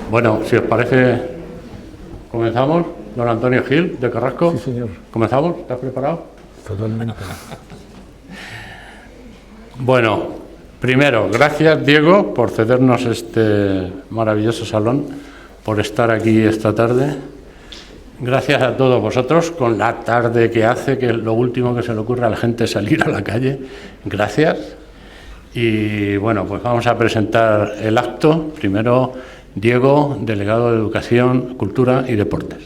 Bueno, si os parece, comenzamos. Don Antonio Gil, de Carrasco. Sí, señor. ¿Comenzamos? ¿Estás preparado? Totalmente. Bueno, primero, gracias, Diego, por cedernos este maravilloso salón, por estar aquí esta tarde. Gracias a todos vosotros, con la tarde que hace, que lo último que se le ocurre a la gente es salir a la calle. Gracias. Y bueno, pues vamos a presentar el acto. Primero, Diego, delegado de Educación, Cultura y Deportes.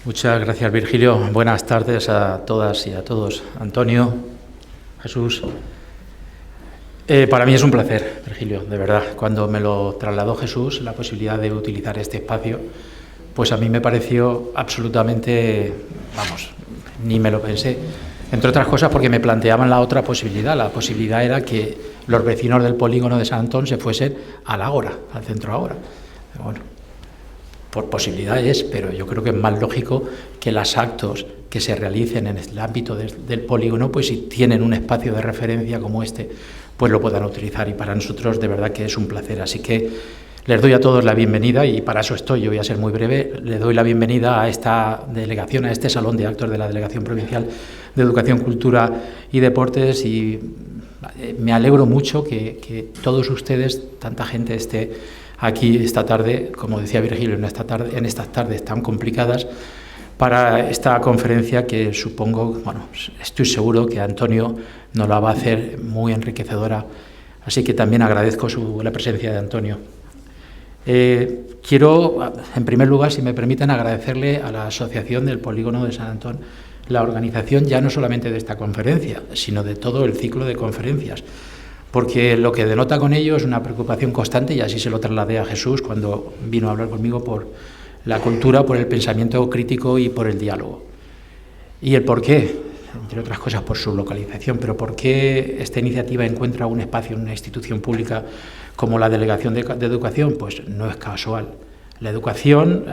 Muchas gracias, Virgilio. Buenas tardes a todas y a todos. Antonio, Jesús. Para mí es un placer, Virgilio, de verdad. Cuando me lo trasladó Jesús, la posibilidad de utilizar este espacio, pues a mí me pareció absolutamente, vamos, ni me lo pensé. Entre otras cosas porque me planteaban la otra posibilidad. La posibilidad era que los vecinos del polígono de Sant Antón se fuesen al Ágora, al centro Ágora. Bueno, por posibilidades, pero yo creo que es más lógico que los actos que se realicen en el ámbito del polígono, pues si tienen un espacio de referencia como este, pues lo puedan utilizar. Y para nosotros de verdad que es un placer. Así que les doy a todos la bienvenida y para eso estoy. Yo voy a ser muy breve. Les doy la bienvenida a esta delegación, a este salón de actos de la Delegación Provincial de Educación, Cultura y Deportes, y me alegro mucho que todos ustedes, tanta gente, esté aquí esta tarde, como decía Virgilio, en estas tardes tan complicadas, para esta conferencia que supongo, bueno, estoy seguro que Antonio nos la va a hacer muy enriquecedora. Así que también agradezco la presencia de Antonio. Quiero, en primer lugar, si me permiten, agradecerle a la Asociación del Polígono de Sant Antón la organización ya no solamente de esta conferencia, sino de todo el ciclo de conferencias, porque lo que denota con ello es una preocupación constante, y así se lo trasladé a Jesús cuando vino a hablar conmigo, por la cultura, por el pensamiento crítico y por el diálogo. Y el por qué, entre otras cosas, por su localización, pero por qué esta iniciativa encuentra un espacio en una institución pública como la Delegación de Educación, pues no es casual. La educación,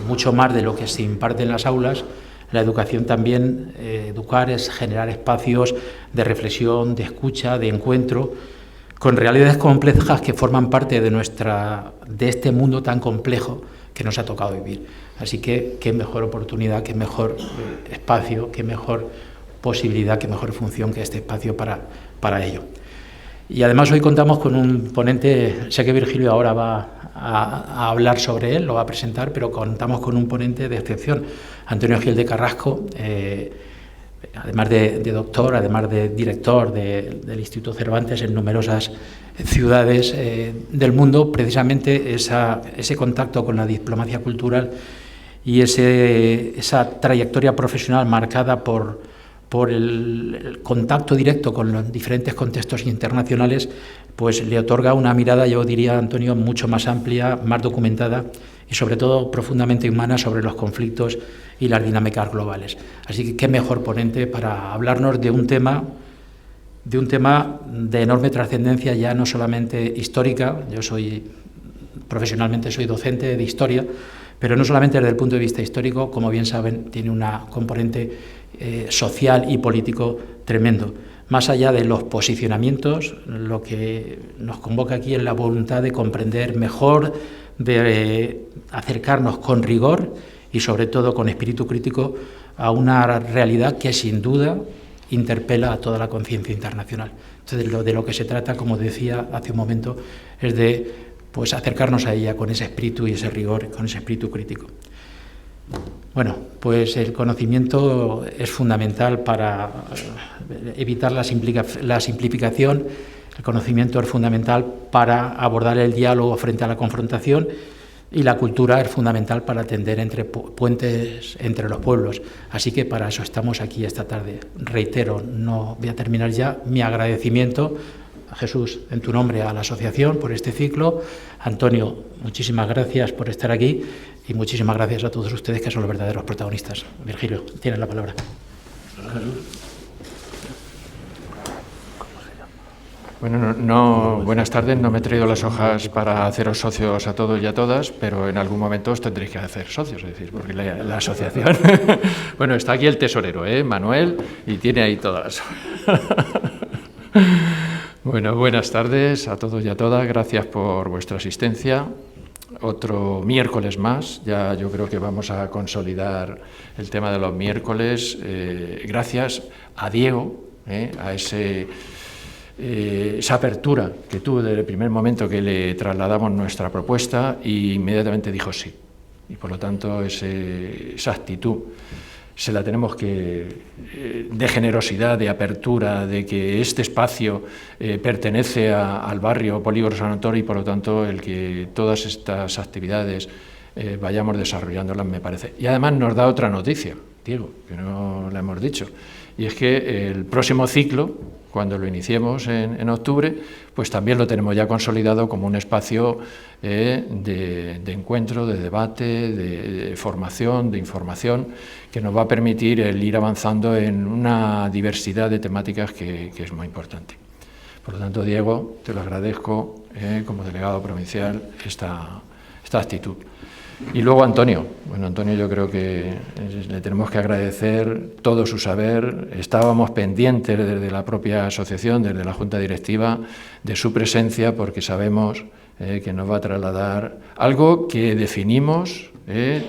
mucho más de lo que se imparte en las aulas, la educación también, educar es generar espacios de reflexión, de escucha, de encuentro, con realidades complejas que forman parte de este mundo tan complejo que nos ha tocado vivir. Así que qué mejor oportunidad, qué mejor espacio, qué mejor posibilidad, qué mejor función que este espacio para ello. Y además hoy contamos con un ponente. Sé que Virgilio ahora va a hablar sobre él, lo va a presentar, pero contamos con un ponente de excepción, Antonio Gil de Carrasco, además de doctor, además de director del Instituto Cervantes en numerosas ciudades del mundo. Precisamente ese contacto con la diplomacia cultural y esa trayectoria profesional marcada por el contacto directo con los diferentes contextos internacionales, pues le otorga una mirada, yo diría, Antonio, mucho más amplia, más documentada y sobre todo profundamente humana sobre los conflictos y las dinámicas globales. Así que qué mejor ponente para hablarnos de un tema de enorme trascendencia, ya no solamente histórica. Yo profesionalmente soy docente de historia, pero no solamente desde el punto de vista histórico, como bien saben, tiene una componente social y político tremendo. Más allá de los posicionamientos, lo que nos convoca aquí es la voluntad de comprender mejor, de acercarnos con rigor y sobre todo con espíritu crítico a una realidad que sin duda interpela a toda la conciencia internacional. Entonces, de lo que se trata, como decía hace un momento, es de acercarnos a ella con ese espíritu y ese rigor, con ese espíritu crítico. Bueno, pues el conocimiento es fundamental para evitar la simplificación. El conocimiento es fundamental para abordar el diálogo frente a la confrontación, y la cultura es fundamental para tender puentes entre los pueblos. Así que para eso estamos aquí esta tarde. Reitero, no voy a terminar ya, mi agradecimiento a Jesús, en tu nombre, a la asociación por este ciclo. Antonio, muchísimas gracias por estar aquí y muchísimas gracias a todos ustedes, que son los verdaderos protagonistas. Virgilio, tienes la palabra. Bueno, buenas tardes. No me he traído las hojas para haceros socios a todos y a todas, pero en algún momento os tendréis que hacer socios, es decir, porque la asociación... Bueno, está aquí el tesorero, Manuel, y tiene ahí todas las hojas. Bueno, buenas tardes a todos y a todas. Gracias por vuestra asistencia. otro miércoles más. Ya yo creo que vamos a consolidar el tema de los miércoles, gracias a Diego, a esa apertura que tuvo desde el primer momento que le trasladamos nuestra propuesta, y inmediatamente dijo sí. Y por lo tanto esa actitud se la tenemos de generosidad, de apertura, de que este espacio pertenece al barrio Polígono San Antón, y por lo tanto el que todas estas actividades vayamos desarrollándolas, me parece. Y además nos da otra noticia, Diego, que no la hemos dicho, y es que el próximo ciclo, cuando lo iniciemos en octubre, pues también lo tenemos ya consolidado como un espacio de encuentro, de debate, de formación, de información, que nos va a permitir el ir avanzando en una diversidad de temáticas que es muy importante. Por lo tanto, Diego, te lo agradezco como delegado provincial esta actitud. Y luego Antonio. Bueno, Antonio, yo creo que le tenemos que agradecer todo su saber. Estábamos pendientes desde la propia asociación, desde la Junta Directiva, de su presencia, porque sabemos que nos va a trasladar algo que definimos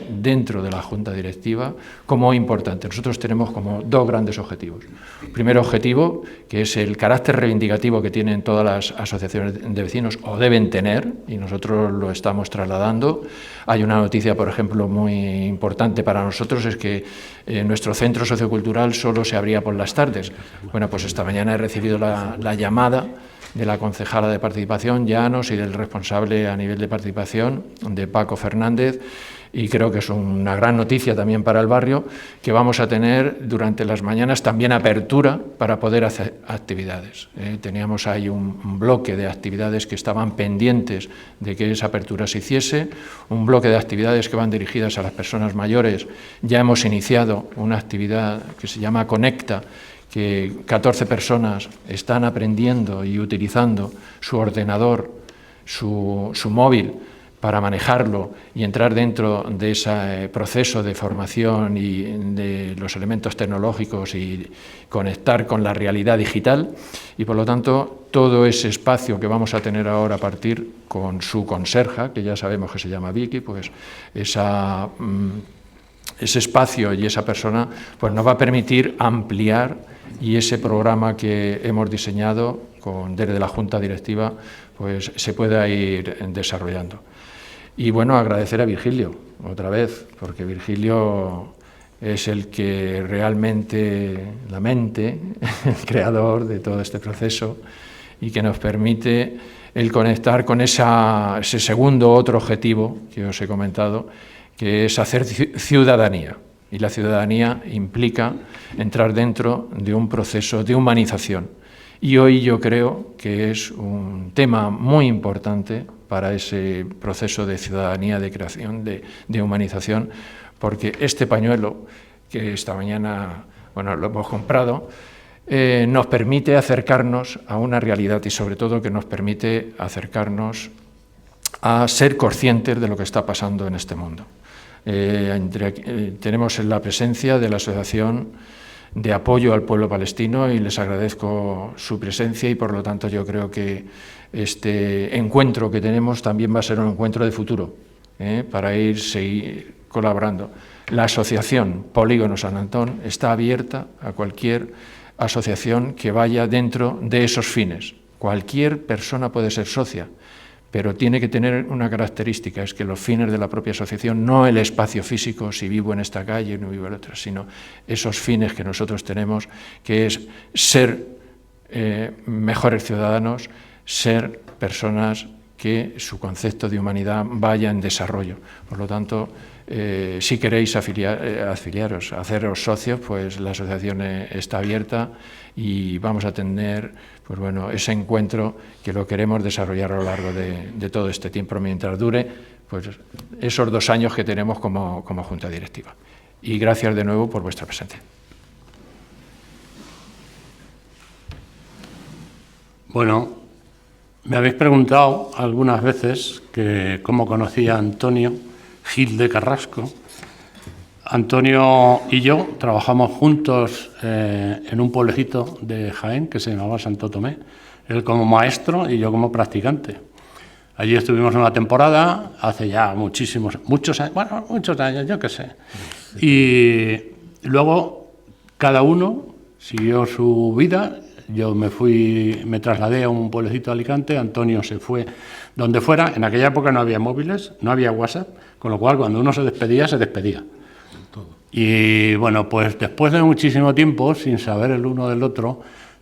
dentro de la Junta Directiva como importante. Nosotros tenemos como dos grandes objetivos. El primer objetivo, que es el carácter reivindicativo que tienen todas las asociaciones de vecinos, o deben tener, y nosotros lo estamos trasladando. Hay una noticia, por ejemplo, muy importante para nosotros, es que nuestro centro sociocultural solo se abría por las tardes. Bueno, pues esta mañana he recibido la llamada de la concejala de participación, Llanos, y del responsable a nivel de participación, de Paco Fernández, y creo que es una gran noticia también para el barrio, que vamos a tener durante las mañanas también apertura para poder hacer actividades. Teníamos ahí un bloque de actividades que estaban pendientes de que esa apertura se hiciese, un bloque de actividades que van dirigidas a las personas mayores. Ya hemos iniciado una actividad que se llama Conecta, que 14 personas están aprendiendo y utilizando su ordenador, su móvil, para manejarlo y entrar dentro de ese proceso de formación y de los elementos tecnológicos y conectar con la realidad digital. Y por lo tanto, todo ese espacio que vamos a tener ahora a partir con su conserja, que ya sabemos que se llama Vicky, pues ese espacio y esa persona pues nos va a permitir ampliar, y ese programa que hemos diseñado desde la Junta Directiva pues se pueda ir desarrollando. Y bueno, agradecer a Virgilio otra vez, porque Virgilio es el que realmente, la mente, el creador de todo este proceso, y que nos permite el conectar con ese segundo otro objetivo que os he comentado, que es hacer ciudadanía. Y la ciudadanía implica entrar dentro de un proceso de humanización. Y hoy yo creo que es un tema muy importante para ese proceso de ciudadanía, de creación, de humanización, porque este pañuelo, que esta mañana lo hemos comprado, nos permite acercarnos a una realidad, y sobre todo que nos permite acercarnos a ser conscientes de lo que está pasando en este mundo. Tenemos la presencia de la Asociación de Apoyo al Pueblo Palestino, y les agradezco su presencia, y por lo tanto yo creo que este encuentro que tenemos también va a ser un encuentro de futuro, para seguir colaborando. La Asociación Polígono San Antón está abierta a cualquier asociación que vaya dentro de esos fines. Cualquier persona puede ser socia, pero tiene que tener una característica, es que los fines de la propia asociación, no el espacio físico, si vivo en esta calle, no vivo en otra, sino esos fines que nosotros tenemos, que es ser mejores ciudadanos, ser personas que su concepto de humanidad vaya en desarrollo. Por lo tanto, si queréis afiliaros, haceros socios, pues la asociación está abierta, y vamos a tener ese encuentro que lo queremos desarrollar a lo largo de todo este tiempo, mientras dure esos 2 años que tenemos como Junta Directiva. Y gracias de nuevo por vuestra presencia. Bueno, me habéis preguntado algunas veces que cómo conocía a Antonio Gil de Carrasco. Antonio y yo trabajamos juntos en un pueblecito de Jaén que se llamaba Santo Tomé, él como maestro y yo como practicante. Allí estuvimos una temporada, hace ya muchos años, yo qué sé. Y luego cada uno siguió su vida. Yo me trasladé a un pueblecito de Alicante, Antonio se fue donde fuera. En aquella época no había móviles, no había WhatsApp, con lo cual cuando uno se despedía, se despedía. Y bueno, pues después de muchísimo tiempo, sin saber el uno del otro,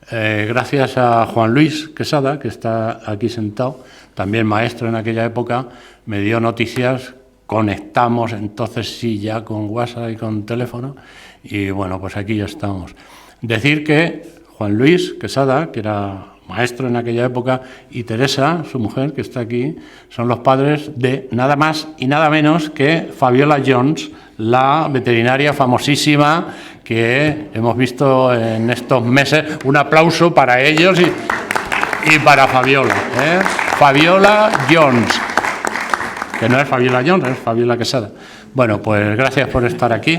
gracias a Juan Luis Quesada, que está aquí sentado, también maestro en aquella época, me dio noticias, conectamos entonces sí ya con WhatsApp y con teléfono, y bueno, pues aquí ya estamos. Decir que Juan Luis Quesada, que era maestro en aquella época, y Teresa, su mujer, que está aquí, son los padres de nada más y nada menos que Fabiola Jones, la veterinaria famosísima que hemos visto en estos meses. Un aplauso para ellos y para Fabiola. Fabiola Jones, que no es Fabiola Jones, es Fabiola Quesada. Bueno, pues gracias por estar aquí.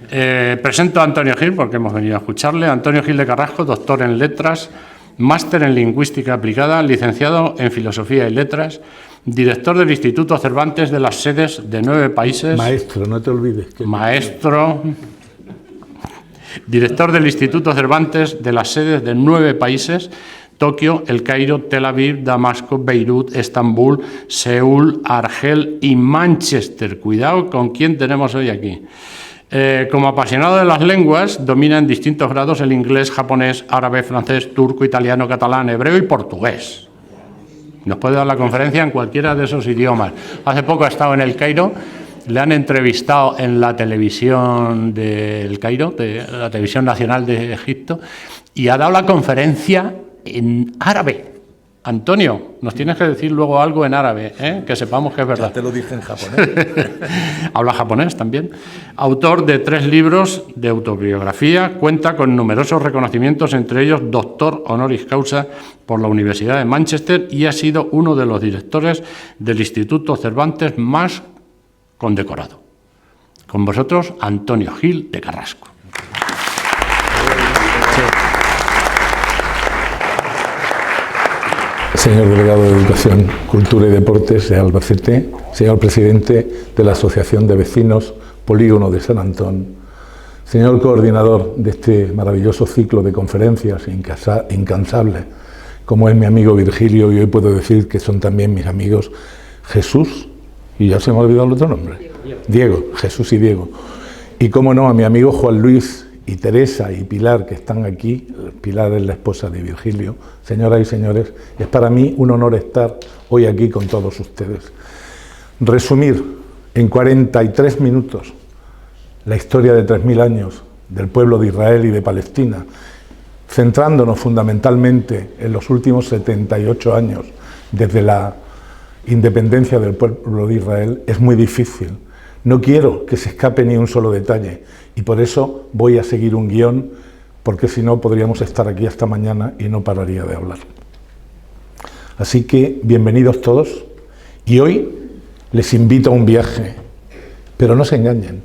Presento a Antonio Gil, porque hemos venido a escucharle. Antonio Gil de Carrasco, doctor en Letras, máster en Lingüística Aplicada, licenciado en Filosofía y Letras, director del Instituto Cervantes de las sedes de 9 países. Maestro, no te olvides. Maestro. Director del Instituto Cervantes de las sedes de 9 países: Tokio, El Cairo, Tel Aviv, Damasco, Beirut, Estambul, Seúl, Argel y Manchester. Cuidado con quién tenemos hoy aquí. Como apasionado de las lenguas, domina en distintos grados el inglés, japonés, árabe, francés, turco, italiano, catalán, hebreo y portugués. Nos puede dar la conferencia en cualquiera de esos idiomas. Hace poco ha estado en El Cairo, le han entrevistado en la televisión del Cairo, de la televisión nacional de Egipto, y ha dado la conferencia en árabe. Antonio, nos tienes que decir luego algo en árabe, que sepamos que es verdad. Ya te lo dije en japonés. Habla japonés también. Autor de 3 libros de autobiografía, cuenta con numerosos reconocimientos, entre ellos doctor honoris causa por la Universidad de Manchester, y ha sido uno de los directores del Instituto Cervantes más condecorado. Con vosotros, Antonio Gil de Carrasco. Señor delegado de Educación, Cultura y Deportes de Albacete, señor presidente de la Asociación de Vecinos Polígono de San Antón, señor coordinador de este maravilloso ciclo de conferencias incansables, como es mi amigo Virgilio, y hoy puedo decir que son también mis amigos Jesús, y ya se me ha olvidado el otro nombre, Diego, Jesús y Diego, y cómo no, a mi amigo Juan Luis y Teresa y Pilar, que están aquí. Pilar es la esposa de Virgilio. Señoras y señores, es para mí un honor estar hoy aquí con todos ustedes. Resumir en 43 minutos la historia de 3000 años del pueblo de Israel y de Palestina, centrándonos fundamentalmente en los últimos 78 años desde la independencia del pueblo de Israel, es muy difícil. No quiero que se escape ni un solo detalle, y por eso voy a seguir un guión, porque si no podríamos estar aquí hasta mañana y no pararía de hablar. Así que bienvenidos todos, y hoy les invito a un viaje, pero no se engañen,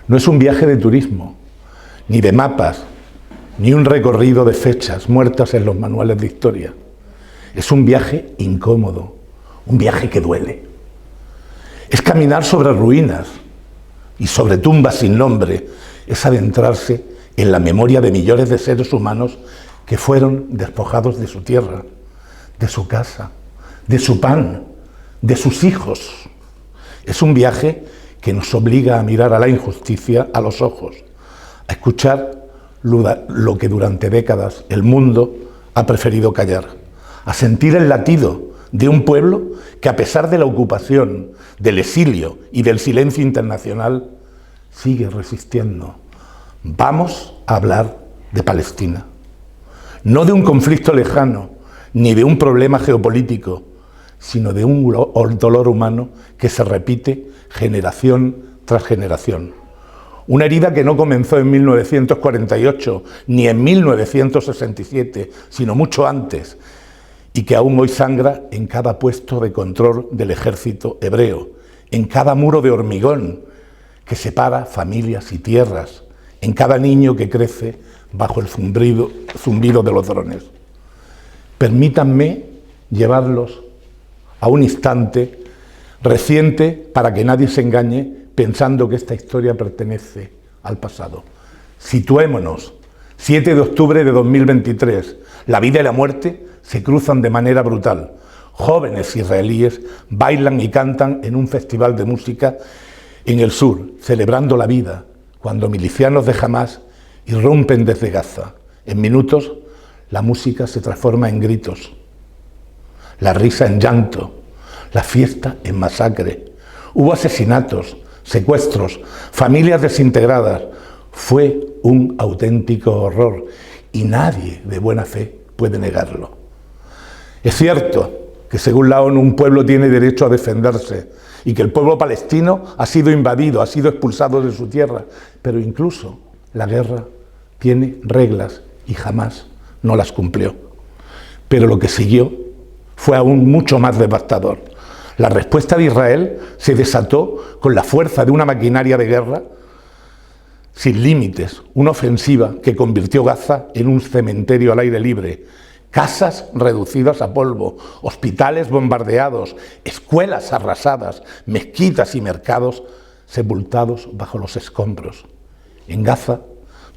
no es un viaje de turismo, ni de mapas, ni un recorrido de fechas muertas en los manuales de historia. Es un viaje incómodo, un viaje que duele. Es caminar sobre ruinas y sobre tumbas sin nombre, es adentrarse en la memoria de millones de seres humanos que fueron despojados de su tierra, de su casa, de su pan, de sus hijos. Es un viaje que nos obliga a mirar a la injusticia a los ojos, a escuchar lo que durante décadas el mundo ha preferido callar, a sentir el latido de un pueblo que, a pesar de la ocupación, del exilio y del silencio internacional, sigue resistiendo. Vamos a hablar de Palestina, no de un conflicto lejano, ni de un problema geopolítico, sino de un dolor humano que se repite generación tras generación. Una herida que no comenzó en 1948 ni en 1967, sino mucho antes, y que aún hoy sangra en cada puesto de control del ejército hebreo, en cada muro de hormigón que separa familias y tierras, en cada niño que crece bajo el zumbido de los drones. Permítanme llevarlos a un instante reciente para que nadie se engañe pensando que esta historia pertenece al pasado. Situémonos. 7 de octubre de 2023. La vida y la muerte se cruzan de manera brutal. Jóvenes israelíes bailan y cantan en un festival de música en el sur, celebrando la vida, cuando milicianos de Hamás irrumpen desde Gaza. En minutos, la música se transforma en gritos, la risa en llanto, la fiesta en masacre. Hubo asesinatos, secuestros, familias desintegradas. Fue un auténtico horror y nadie de buena fe puede negarlo. Es cierto que según la ONU un pueblo tiene derecho a defenderse y que el pueblo palestino ha sido invadido, ha sido expulsado de su tierra, pero incluso la guerra tiene reglas y jamás no las cumplió. Pero lo que siguió fue aún mucho más devastador. La respuesta de Israel se desató con la fuerza de una maquinaria de guerra sin límites, una ofensiva que convirtió Gaza en un cementerio al aire libre, casas reducidas a polvo, hospitales bombardeados, escuelas arrasadas, mezquitas y mercados sepultados bajo los escombros. En Gaza,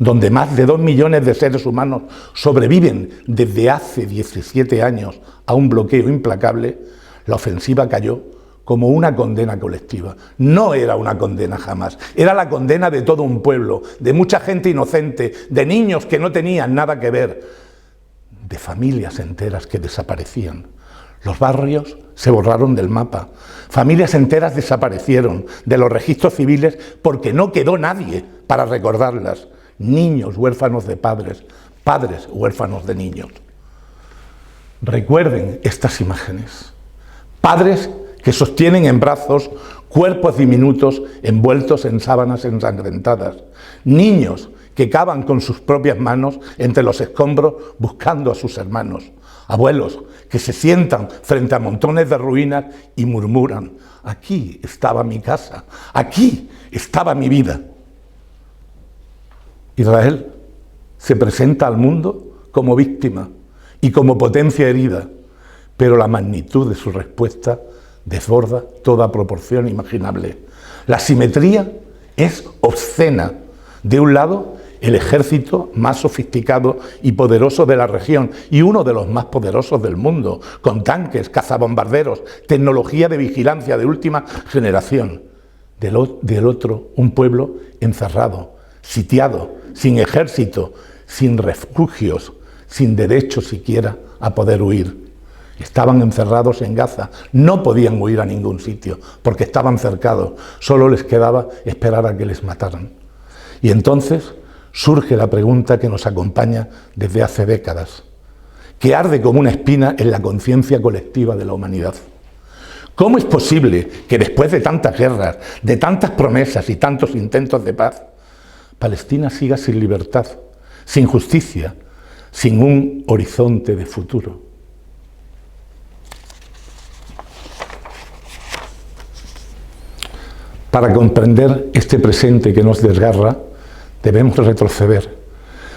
donde más de 2 millones de seres humanos sobreviven desde hace 17 años a un bloqueo implacable, la ofensiva cayó como una condena colectiva. No era una condena jamás, era la condena de todo un pueblo, de mucha gente inocente, de niños que no tenían nada que ver, de familias enteras que desaparecían. Los barrios se borraron del mapa, familias enteras desaparecieron de los registros civiles porque no quedó nadie para recordarlas. Niños huérfanos de padres, padres huérfanos de niños. Recuerden estas imágenes. Padres que sostienen en brazos cuerpos diminutos envueltos en sábanas ensangrentadas. Niños que cavan con sus propias manos entre los escombros buscando a sus hermanos. Abuelos que se sientan frente a montones de ruinas y murmuran: aquí estaba mi casa, aquí estaba mi vida. Israel se presenta al mundo como víctima y como potencia herida, pero la magnitud de su respuesta desborda toda proporción imaginable. La simetría es obscena. De un lado, el ejército más sofisticado y poderoso de la región y uno de los más poderosos del mundo, con tanques, cazabombarderos, tecnología de vigilancia de última generación. Del otro, un pueblo encerrado, sitiado, sin ejército, sin refugios, sin derecho siquiera a poder huir. Estaban encerrados en Gaza, no podían huir a ningún sitio porque estaban cercados, solo les quedaba esperar a que les mataran. Y entonces surge la pregunta que nos acompaña desde hace décadas, que arde como una espina en la conciencia colectiva de la humanidad. ¿Cómo es posible que después de tantas guerras, de tantas promesas y tantos intentos de paz, Palestina siga sin libertad, sin justicia, sin un horizonte de futuro? Para comprender este presente que nos desgarra, debemos retroceder,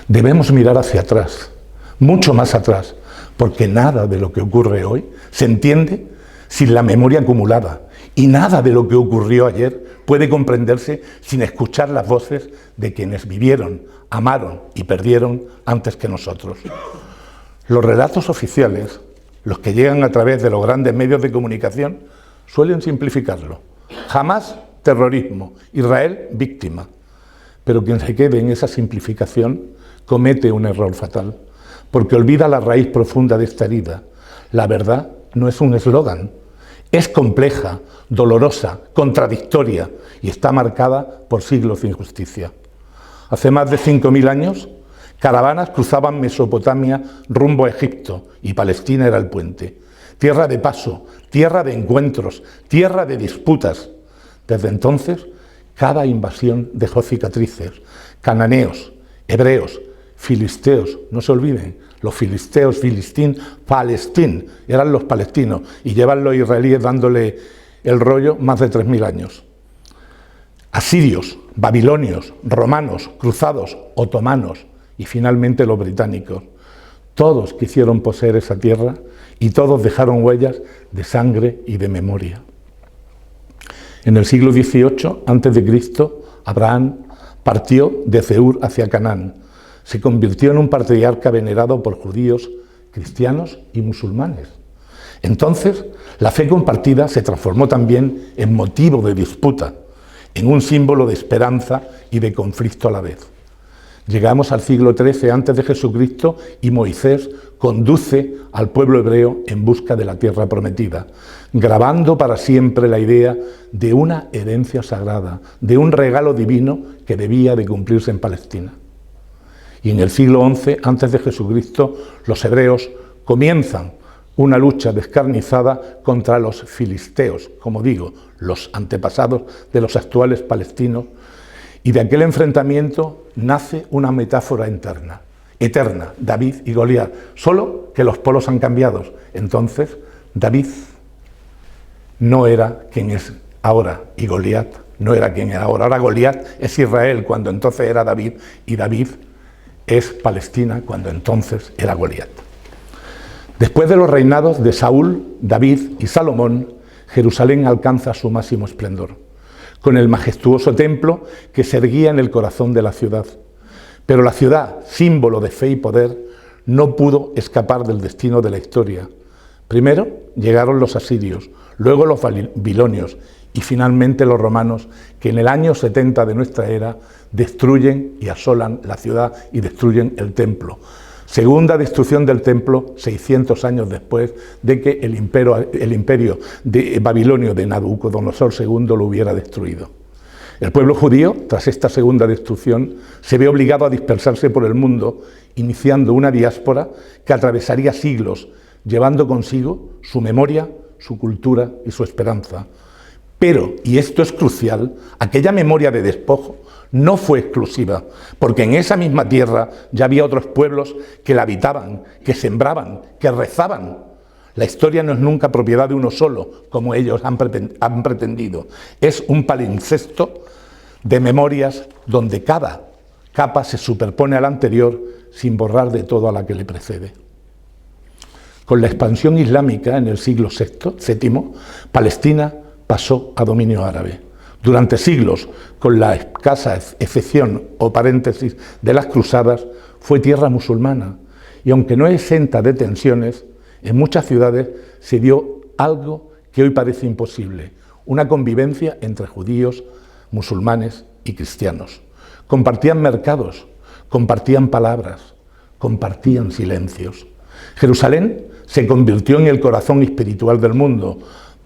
debemos mirar hacia atrás, mucho más atrás, porque nada de lo que ocurre hoy se entiende sin la memoria acumulada y nada de lo que ocurrió ayer puede comprenderse sin escuchar las voces de quienes vivieron, amaron y perdieron antes que nosotros. Los relatos oficiales, los que llegan a través de los grandes medios de comunicación, suelen simplificarlo. Jamás terrorismo, Israel víctima. Pero quien se quede en esa simplificación comete un error fatal, porque olvida la raíz profunda de esta herida. La verdad no es un eslogan, es compleja, dolorosa, contradictoria y está marcada por siglos de injusticia. Hace más de 5.000 años, caravanas cruzaban Mesopotamia rumbo a Egipto y Palestina era el puente. Tierra de paso, tierra de encuentros, tierra de disputas. Desde entonces, cada invasión dejó cicatrices. Cananeos, hebreos, filisteos, no se olviden, los filisteos, filistín, palestín, eran los palestinos y llevan los israelíes dándole el rollo más de 3.000 años. Asirios, babilonios, romanos, cruzados, otomanos y finalmente los británicos. Todos quisieron poseer esa tierra y todos dejaron huellas de sangre y de memoria. En el siglo XVIII a.C., Abraham partió desde Ur hacia Canaán. Se convirtió en un patriarca venerado por judíos, cristianos y musulmanes. Entonces, la fe compartida se transformó también en motivo de disputa, en un símbolo de esperanza y de conflicto a la vez. Llegamos al siglo XIII a.C. y Moisés conduce al pueblo hebreo en busca de la tierra prometida, grabando para siempre la idea de una herencia sagrada, de un regalo divino que debía de cumplirse en Palestina. Y en el siglo XI a.C. los hebreos comienzan una lucha descarnizada contra los filisteos, como digo, los antepasados de los actuales palestinos, y de aquel enfrentamiento nace una metáfora eterna, David y Goliat, solo que los polos han cambiado. Entonces, David no era quien es ahora, y Goliat no era quien era ahora. Ahora Goliat es Israel, cuando entonces era David, y David es Palestina, cuando entonces era Goliat. Después de los reinados de Saúl, David y Salomón, Jerusalén alcanza su máximo esplendor, con el majestuoso templo que se erguía en el corazón de la ciudad. Pero la ciudad, símbolo de fe y poder, no pudo escapar del destino de la historia. Primero llegaron los asirios, luego los babilonios y finalmente los romanos, que en el año 70 de nuestra era destruyen y asolan la ciudad y destruyen el templo. Segunda destrucción del templo 600 años después de que el imperio de babilonio de Nabucodonosor II lo hubiera destruido. El pueblo judío, tras esta segunda destrucción, se ve obligado a dispersarse por el mundo, iniciando una diáspora que atravesaría siglos, llevando consigo su memoria, su cultura y su esperanza. Pero, y esto es crucial, aquella memoria de despojo no fue exclusiva, porque en esa misma tierra ya había otros pueblos que la habitaban, que sembraban, que rezaban. La historia no es nunca propiedad de uno solo, como ellos han pretendido. Es un palimpsesto de memorias donde cada capa se superpone a la anterior sin borrar de todo a la que le precede. Con la expansión islámica en el siglo VII, Palestina pasó a dominio árabe. Durante siglos, con la escasa excepción o paréntesis de las cruzadas, fue tierra musulmana, y aunque no exenta de tensiones, en muchas ciudades se dio algo que hoy parece imposible: una convivencia entre judíos, musulmanes y cristianos. Compartían mercados, compartían palabras, compartían silencios. Jerusalén se convirtió en el corazón espiritual del mundo.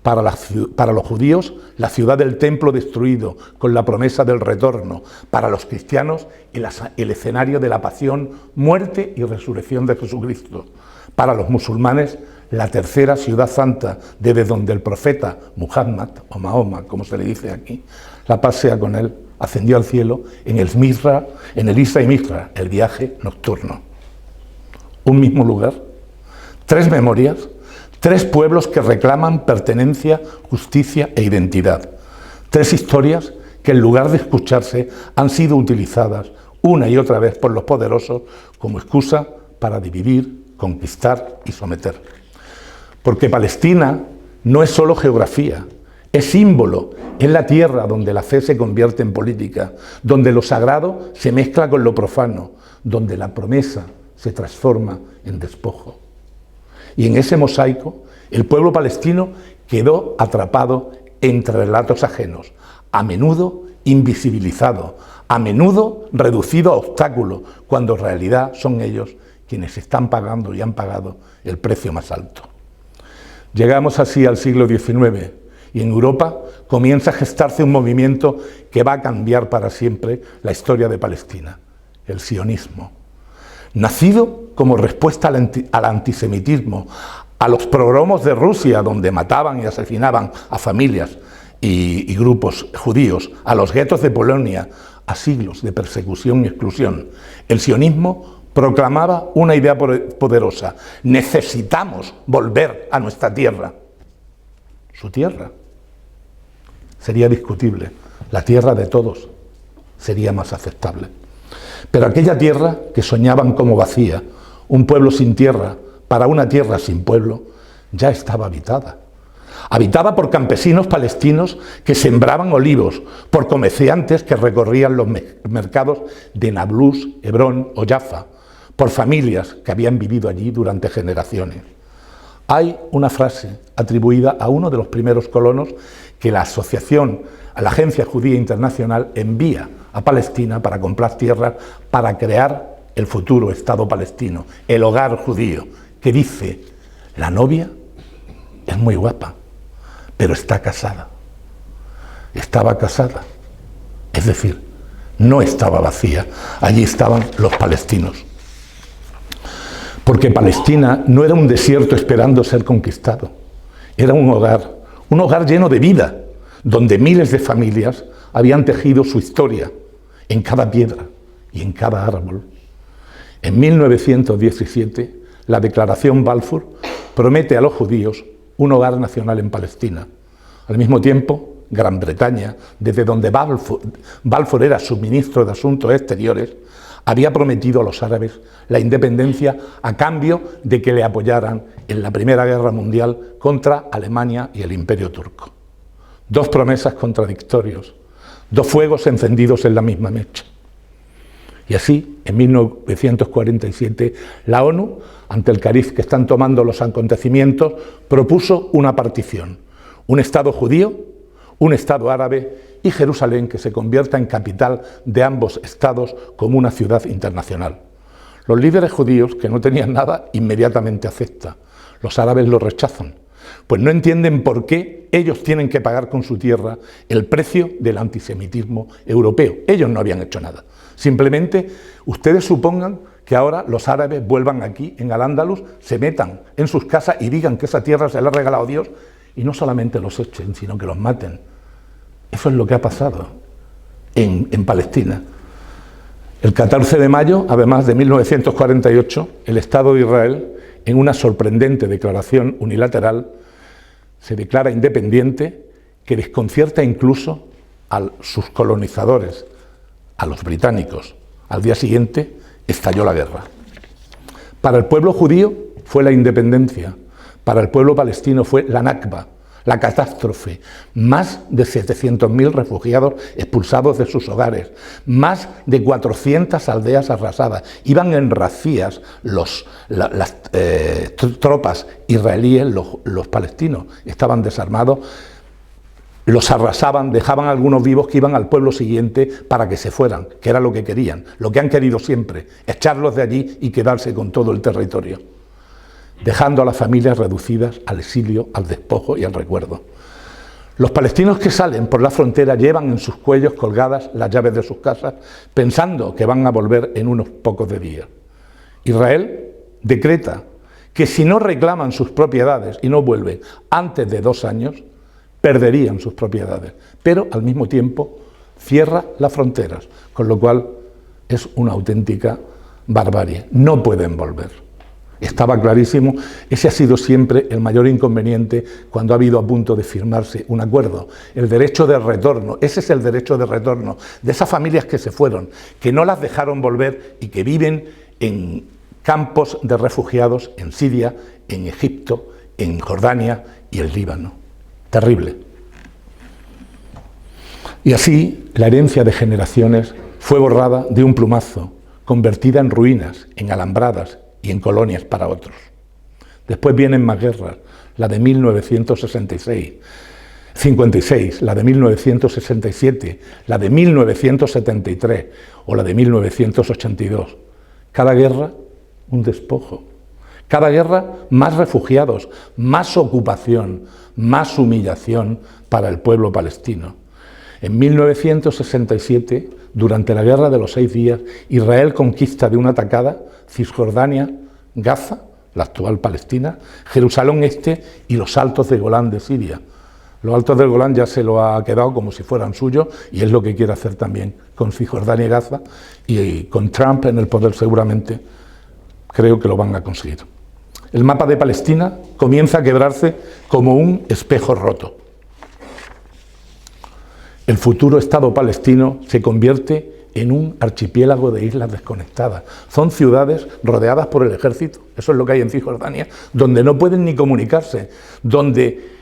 Para los judíos, la ciudad del templo destruido, con la promesa del retorno. Para los cristianos, el escenario de la pasión, muerte y resurrección de Jesucristo. Para los musulmanes, la tercera ciudad santa, desde donde el profeta Muhammad, o Mahoma, como se le dice aquí, la paz sea con él, ascendió al cielo en el Isra y Misra, el viaje nocturno. Un mismo lugar, tres memorias, tres pueblos que reclaman pertenencia, justicia e identidad. Tres historias que, en lugar de escucharse, han sido utilizadas una y otra vez por los poderosos como excusa para dividir, conquistar y someter. Porque Palestina no es solo geografía, es símbolo, es la tierra donde la fe se convierte en política, donde lo sagrado se mezcla con lo profano, donde la promesa se transforma en despojo. Y en ese mosaico, el pueblo palestino quedó atrapado entre relatos ajenos, a menudo invisibilizado, a menudo reducido a obstáculo, cuando en realidad son ellos quienes están pagando y han pagado el precio más alto. Llegamos así al siglo XIX y en Europa comienza a gestarse un movimiento que va a cambiar para siempre la historia de Palestina, el sionismo. Nacido como respuesta al antisemitismo, a los pogromos de Rusia, donde mataban y asesinaban a familias y grupos judíos, a los guetos de Polonia, a siglos de persecución y exclusión, el sionismo proclamaba una idea poderosa: necesitamos volver a nuestra tierra. Su tierra sería discutible, la tierra de todos sería más aceptable. Pero aquella tierra que soñaban como vacía, un pueblo sin tierra para una tierra sin pueblo, ya estaba habitada. Habitada por campesinos palestinos que sembraban olivos, por comerciantes que recorrían los mercados de Nablus, Hebrón o Jaffa, por familias que habían vivido allí durante generaciones. Hay una frase atribuida a uno de los primeros colonos que la asociación, a la Agencia Judía Internacional, envía a Palestina para comprar tierras para crear el futuro Estado palestino, el hogar judío, que dice: la novia es muy guapa, pero está casada. Estaba casada, es decir, no estaba vacía, allí estaban los palestinos. Porque Palestina no era un desierto esperando ser conquistado, era un hogar lleno de vida, donde miles de familias habían tejido su historia en cada piedra y en cada árbol. En 1917, la Declaración Balfour promete a los judíos un hogar nacional en Palestina. Al mismo tiempo, Gran Bretaña, desde donde Balfour era su ministro de Asuntos Exteriores, había prometido a los árabes la independencia a cambio de que le apoyaran en la Primera Guerra Mundial contra Alemania y el Imperio Turco. Dos promesas contradictorias, dos fuegos encendidos en la misma mecha. Y así, en 1947, la ONU, ante el cariz que están tomando los acontecimientos, propuso una partición: un Estado judío, un Estado árabe y Jerusalén, que se convierta en capital de ambos estados como una ciudad internacional. Los líderes judíos, que no tenían nada, inmediatamente aceptan. Los árabes lo rechazan, pues no entienden por qué ellos tienen que pagar con su tierra el precio del antisemitismo europeo. Ellos no habían hecho nada. Simplemente ustedes supongan que ahora los árabes vuelvan aquí, en Al-Ándalus, se metan en sus casas y digan que esa tierra se la ha regalado Dios, y no solamente los echen, sino que los maten. Eso es lo que ha pasado en Palestina. El 14 de mayo, además de 1948, el Estado de Israel, en una sorprendente declaración unilateral, se declara independiente, que desconcierta incluso a sus colonizadores, a los británicos. Al día siguiente estalló la guerra. Para el pueblo judío fue la independencia, para el pueblo palestino fue la Nakba, la catástrofe. Más de 700.000 refugiados expulsados de sus hogares, más de 400 aldeas arrasadas. Iban en racías las tropas israelíes, los palestinos estaban desarmados, los arrasaban, dejaban algunos vivos que iban al pueblo siguiente para que se fueran, que era lo que querían, lo que han querido siempre, echarlos de allí y quedarse con todo el territorio, dejando a las familias reducidas al exilio, al despojo y al recuerdo. Los palestinos que salen por la frontera llevan en sus cuellos colgadas las llaves de sus casas, pensando que van a volver en unos pocos de días. Israel decreta que si no reclaman sus propiedades y no vuelven antes de 2 años, perderían sus propiedades, pero al mismo tiempo cierra las fronteras, con lo cual es una auténtica barbarie. No pueden volver. Estaba clarísimo, ese ha sido siempre el mayor inconveniente cuando ha habido a punto de firmarse un acuerdo. El derecho de retorno, ese es el derecho de retorno de esas familias que se fueron, que no las dejaron volver y que viven en campos de refugiados en Siria, en Egipto, en Jordania y el Líbano. Terrible. Y así la herencia de generaciones fue borrada de un plumazo, convertida en ruinas, en alambradas y en colonias para otros. Después vienen más guerras, la de 1956, la de 1967, la de 1973 o la de 1982. Cada guerra un despojo. Cada guerra más refugiados, más ocupación, más humillación para el pueblo palestino. En 1967, durante la Guerra de los 6 días, Israel conquista de una tacada Cisjordania, Gaza, la actual Palestina, Jerusalén Este y los Altos de Golán de Siria. Los Altos del Golán ya se lo ha quedado como si fueran suyos y es lo que quiere hacer también con Cisjordania y Gaza, y con Trump en el poder seguramente creo que lo van a conseguir. El mapa de Palestina comienza a quebrarse como un espejo roto. El futuro Estado palestino se convierte en un archipiélago de islas desconectadas. Son ciudades rodeadas por el ejército, eso es lo que hay en Cisjordania, donde no pueden ni comunicarse, donde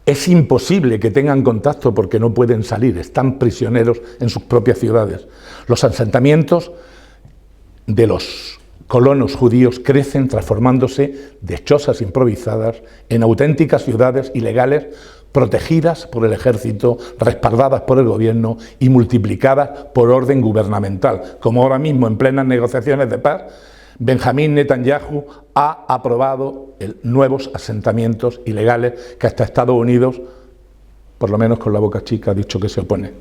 es imposible que tengan contacto porque no pueden salir, están prisioneros en sus propias ciudades. Los asentamientos de los colonos judíos crecen transformándose de chozas improvisadas en auténticas ciudades ilegales protegidas por el ejército, respaldadas por el gobierno y multiplicadas por orden gubernamental. Como ahora mismo en plenas negociaciones de paz, Benjamín Netanyahu ha aprobado nuevos asentamientos ilegales que hasta Estados Unidos, por lo menos con la boca chica, ha dicho que se opone.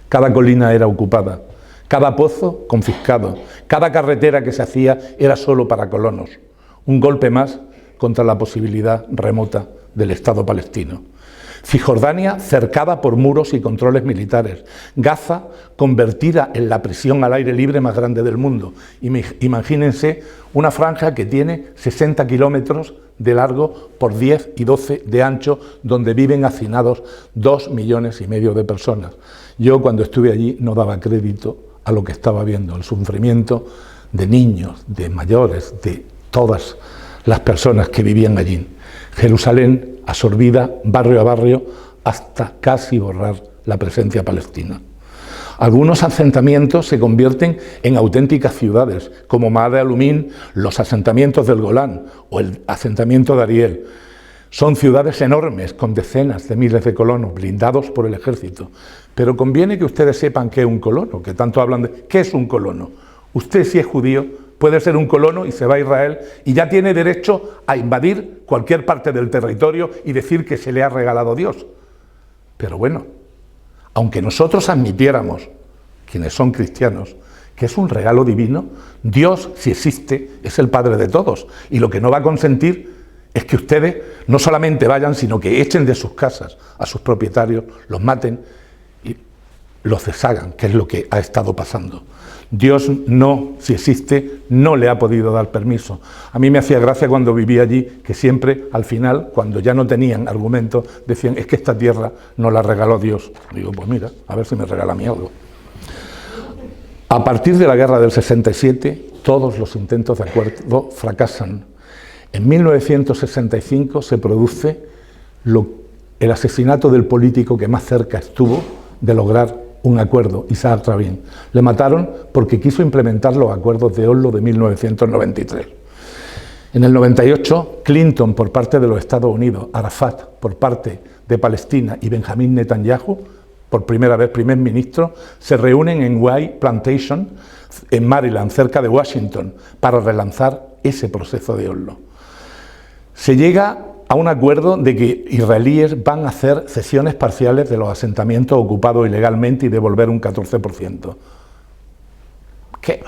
Cada colina era ocupada, cada pozo confiscado, cada carretera que se hacía era solo para colonos. Un golpe más contra la posibilidad remota del Estado palestino. Cisjordania cercada por muros y controles militares. Gaza convertida en la prisión al aire libre más grande del mundo. Imagínense una franja que tiene 60 kilómetros de largo por 10 y 12 de ancho, donde viven hacinados 2,5 millones de personas. Yo cuando estuve allí no daba crédito a lo que estaba viendo, el sufrimiento de niños, de mayores, de todas las personas que vivían allí. Jerusalén absorbida barrio a barrio hasta casi borrar la presencia palestina. Algunos asentamientos se convierten en auténticas ciudades, como Maale Alumín, los asentamientos del Golán o el asentamiento de Ariel. Son ciudades enormes con decenas de miles de colonos blindados por el ejército. Pero conviene que ustedes sepan qué es un colono, que tanto hablan de qué es un colono. Usted, si es judío, puede ser un colono y se va a Israel y ya tiene derecho a invadir cualquier parte del territorio y decir que se le ha regalado Dios. Pero bueno, aunque nosotros admitiéramos, quienes son cristianos, que es un regalo divino, Dios, si existe, es el Padre de todos. Y lo que no va a consentir es que ustedes no solamente vayan, sino que echen de sus casas a sus propietarios, los maten y los deshagan, que es lo que ha estado pasando. Dios no, si existe, no le ha podido dar permiso. A mí me hacía gracia cuando vivía allí, que siempre, al final, cuando ya no tenían argumentos, decían, es que esta tierra nos la regaló Dios. Digo, pues mira, a ver si me regala a mí algo. A partir de la guerra del 67, todos los intentos de acuerdo fracasan. En 1965 se produce el asesinato del político que más cerca estuvo de lograr un acuerdo, Isaac Rabin. Le mataron porque quiso implementar los acuerdos de Oslo de 1993. En el 98, Clinton por parte de los Estados Unidos, Arafat por parte de Palestina y Benjamín Netanyahu, por primera vez primer ministro, se reúnen en White Plantation, en Maryland, cerca de Washington, para relanzar ese proceso de Oslo. Se llega a un acuerdo de que israelíes van a hacer cesiones parciales de los asentamientos ocupados ilegalmente y devolver un 14%. ¿Qué?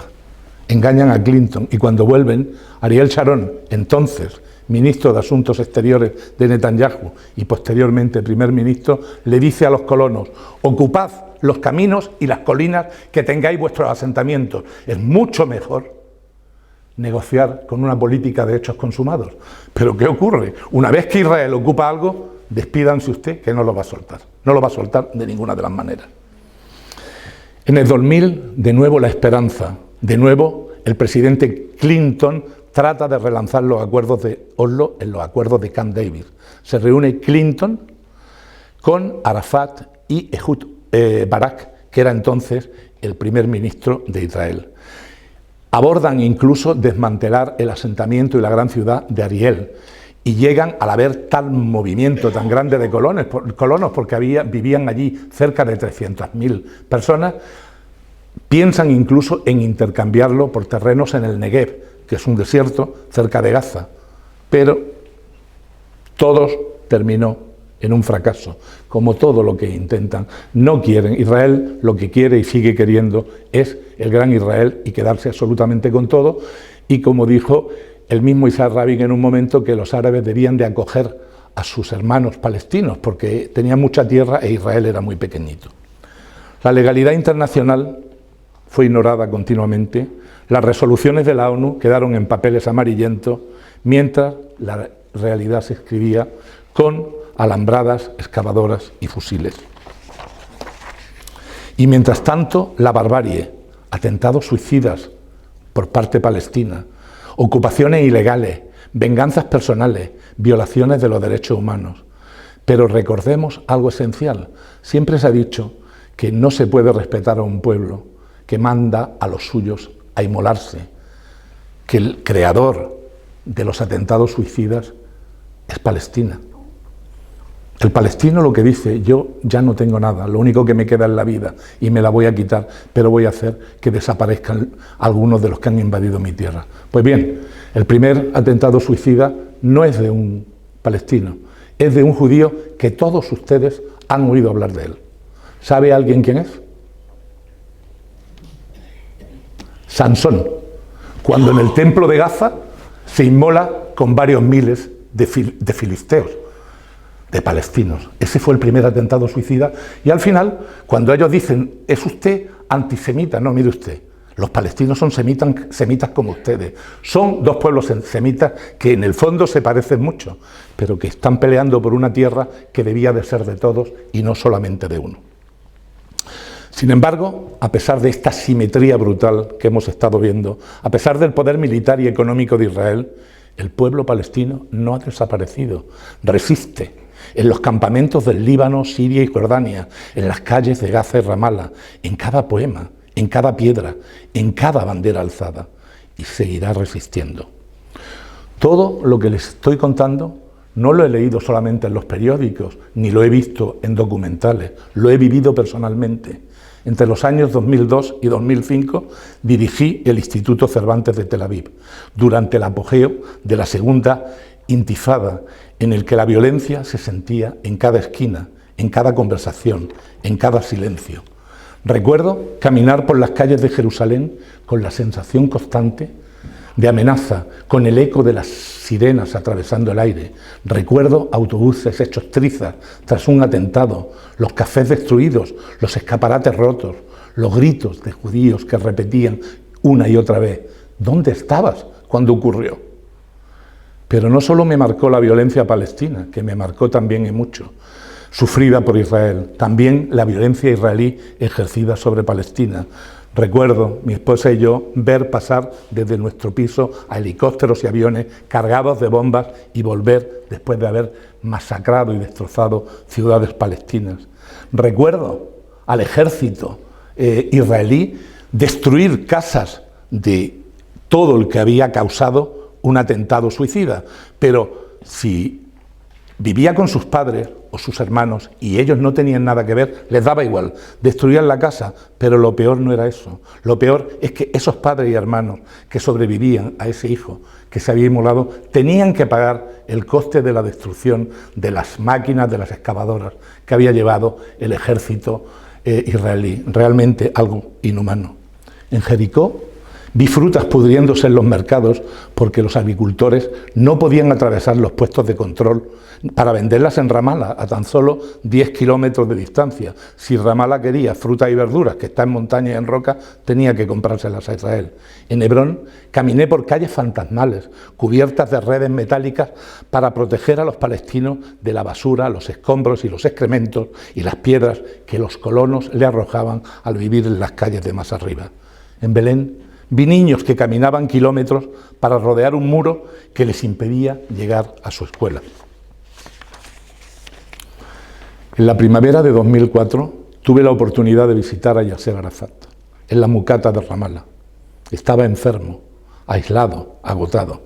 Engañan a Clinton y cuando vuelven, Ariel Sharon, entonces ministro de Asuntos Exteriores de Netanyahu y posteriormente primer ministro, le dice a los colonos, ocupad los caminos y las colinas que tengáis vuestros asentamientos. Es mucho mejor negociar con una política de hechos consumados. Pero ¿qué ocurre? Una vez que Israel ocupa algo, despídanse usted que no lo va a soltar. No lo va a soltar de ninguna de las maneras. En el 2000, de nuevo la esperanza. De nuevo, el presidente Clinton trata de relanzar los acuerdos de Oslo en los acuerdos de Camp David. Se reúne Clinton con Arafat y Ehud Barak, que era entonces el primer ministro de Israel. Abordan incluso desmantelar el asentamiento y la gran ciudad de Ariel y llegan al haber tal movimiento tan grande de colonos porque vivían allí cerca de 300.000 personas, piensan incluso en intercambiarlo por terrenos en el Negev, que es un desierto cerca de Gaza, pero todo terminó en un fracaso, como todo lo que intentan. No quieren. Israel lo que quiere y sigue queriendo es el gran Israel y quedarse absolutamente con todo, y como dijo el mismo Isaac Rabin en un momento, que los árabes debían de acoger a sus hermanos palestinos porque tenían mucha tierra e Israel era muy pequeñito. La legalidad internacional fue ignorada continuamente, las resoluciones de la ONU quedaron en papeles amarillentos, mientras la realidad se escribía con alambradas, excavadoras y fusiles. Y mientras tanto, la barbarie, atentados suicidas por parte palestina, ocupaciones ilegales, venganzas personales, violaciones de los derechos humanos. Pero recordemos algo esencial. Siempre se ha dicho que no se puede respetar a un pueblo que manda a los suyos a inmolarse, que el creador de los atentados suicidas es Palestina. El palestino lo que dice: yo ya no tengo nada, lo único que me queda es la vida y me la voy a quitar, pero voy a hacer que desaparezcan algunos de los que han invadido mi tierra. Pues bien, el primer atentado suicida no es de un palestino, es de un judío que todos ustedes han oído hablar de él. ¿Sabe alguien quién es? Sansón, cuando en el templo de Gaza se inmola con varios miles de filisteos, de palestinos. Ese fue el primer atentado suicida. Y al final, cuando ellos dicen: ¿es usted antisemita? No, mire usted, los palestinos son semitas como ustedes. Son dos pueblos semitas que en el fondo se parecen mucho, pero que están peleando por una tierra que debía de ser de todos y no solamente de uno. Sin embargo, a pesar de esta simetría brutal que hemos estado viendo, a pesar del poder militar y económico de Israel, el pueblo palestino no ha desaparecido, resiste. En los campamentos del Líbano, Siria y Jordania, en las calles de Gaza y Ramala, en cada poema, en cada piedra, en cada bandera alzada, y seguirá resistiendo. Todo lo que les estoy contando no lo he leído solamente en los periódicos, ni lo he visto en documentales, lo he vivido personalmente. Entre los años 2002 y 2005 dirigí el Instituto Cervantes de Tel Aviv, durante el apogeo de la segunda intifada, en el que la violencia se sentía en cada esquina, en cada conversación, en cada silencio. Recuerdo caminar por las calles de Jerusalén con la sensación constante de amenaza, con el eco de las sirenas atravesando el aire. Recuerdo autobuses hechos trizas tras un atentado, los cafés destruidos, los escaparates rotos, los gritos de judíos que repetían una y otra vez: ¿dónde estabas cuando ocurrió? Pero no solo me marcó la violencia palestina, que me marcó también y mucho, sufrida por Israel, también la violencia israelí ejercida sobre Palestina. Recuerdo, mi esposa y yo, ver pasar desde nuestro piso a helicópteros y aviones cargados de bombas y volver después de haber masacrado y destrozado ciudades palestinas. Recuerdo al ejército israelí destruir casas de todo el que había causado un atentado suicida, pero si vivía con sus padres o sus hermanos y ellos no tenían nada que ver, les daba igual, destruían la casa. Pero lo peor no era eso, lo peor es que esos padres y hermanos que sobrevivían a ese hijo que se había inmolado tenían que pagar el coste de la destrucción de las máquinas, de las excavadoras que había llevado el ejército israelí. Realmente algo inhumano. En Jericó vi frutas pudriéndose en los mercados porque los agricultores no podían atravesar los puestos de control para venderlas en Ramala, a tan solo 10 kilómetros de distancia. Si Ramala quería frutas y verduras, que está en montaña y en roca, tenía que comprárselas a Israel. En Hebrón caminé por calles fantasmales, cubiertas de redes metálicas para proteger a los palestinos de la basura, los escombros y los excrementos y las piedras que los colonos le arrojaban al vivir en las calles de más arriba. En Belén vi niños que caminaban kilómetros para rodear un muro que les impedía llegar a su escuela. En la primavera de 2004 tuve la oportunidad de visitar a Yasser Arafat, en la Mucata de Ramala. Estaba enfermo, aislado, agotado.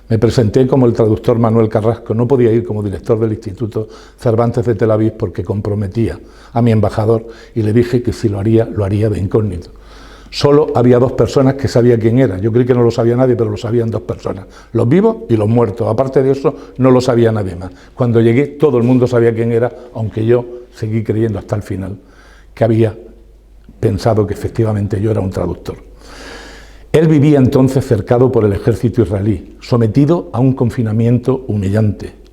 Me presenté como el traductor Manuel Carrasco. No podía ir como director del Instituto Cervantes de Tel Aviv porque comprometía a mi embajador y le dije que si lo haría de incógnito. Solo había 2 personas que sabía quién era. Yo creí que no lo sabía nadie, pero lo sabían 2 personas, los vivos y los muertos. Aparte de eso, no lo sabía nadie más. Cuando llegué, todo el mundo sabía quién era, aunque yo seguí creyendo hasta el final que había pensado que efectivamente yo era un traductor. Él vivía entonces cercado por el ejército israelí, sometido a un confinamiento humillante.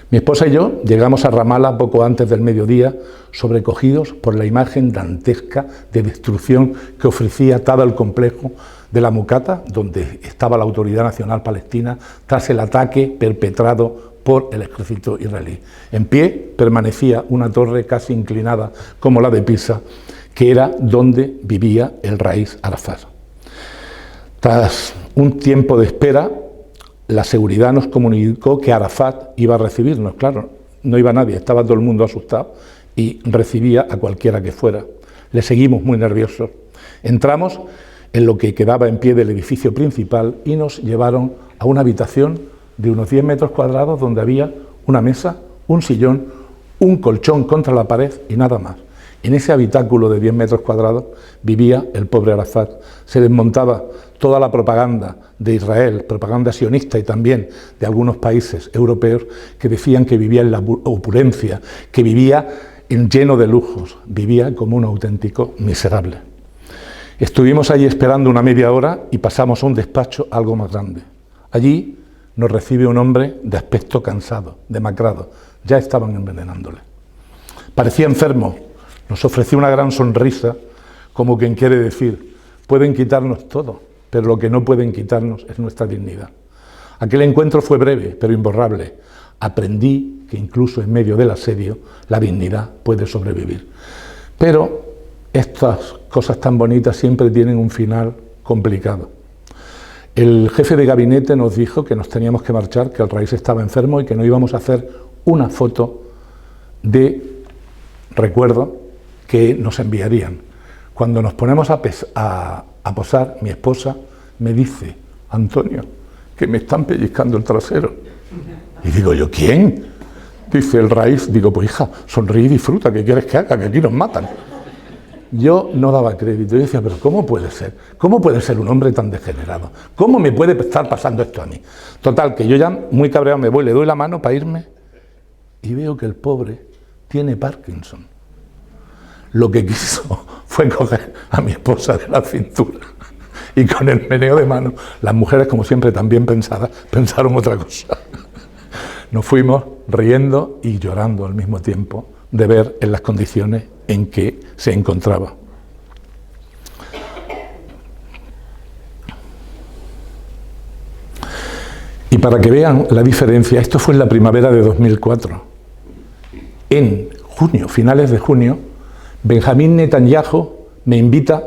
Mi esposa y yo llegamos a Ramala poco antes del mediodía, sobrecogidos por la imagen dantesca de destrucción que ofrecía todo el complejo de la Mucata, donde estaba la Autoridad Nacional Palestina, tras el ataque perpetrado por el ejército israelí. En pie permanecía una torre casi inclinada como la de Pisa, que era donde vivía el Raís Arafat. Tras un tiempo de espera, la seguridad nos comunicó que Arafat iba a recibirnos. Claro, no iba nadie, estaba todo el mundo asustado y recibía a cualquiera que fuera. Le seguimos muy nerviosos. Entramos en lo que quedaba en pie del edificio principal y nos llevaron a una habitación de unos 10 metros cuadrados donde había una mesa, un sillón, un colchón contra la pared y nada más. En ese habitáculo de 10 metros cuadrados vivía el pobre Arafat. Se desmontaba toda la propaganda de Israel, propaganda sionista y también de algunos países europeos que decían que vivía en la opulencia, que vivía lleno de lujos, vivía como un auténtico miserable. Estuvimos allí esperando una media hora y pasamos a un despacho algo más grande. Allí nos recibe un hombre de aspecto cansado, demacrado. Ya estaban envenenándole. Parecía enfermo. Nos ofreció una gran sonrisa, como quien quiere decir, pueden quitarnos todo, pero lo que no pueden quitarnos es nuestra dignidad. Aquel encuentro fue breve, pero imborrable. Aprendí que incluso en medio del asedio, la dignidad puede sobrevivir. Pero estas cosas tan bonitas siempre tienen un final complicado. El jefe de gabinete nos dijo que nos teníamos que marchar, que el Raís estaba enfermo y que no íbamos a hacer una foto de recuerdo que nos enviarían. Cuando nos ponemos a posar, mi esposa me dice: Antonio, que me están pellizcando el trasero. Y digo yo, ¿quién? Dice el Raís. Digo, pues hija, sonríe y disfruta, ¿qué quieres que haga? Que aquí nos matan. Yo no daba crédito, yo decía, pero ¿cómo puede ser? ¿Cómo puede ser un hombre tan degenerado? ¿Cómo me puede estar pasando esto a mí? Total, que yo ya muy cabreado me voy, le doy la mano para irme y veo que el pobre tiene Parkinson. Lo que quiso fue coger a mi esposa de la cintura y con el meneo de mano, las mujeres, como siempre tan bien pensadas, pensaron otra cosa. Nos fuimos riendo y llorando al mismo tiempo de ver en las condiciones en que se encontraba. Y para que vean la diferencia, esto fue en la primavera de 2004. En junio, finales de junio, Benjamín Netanyahu me invita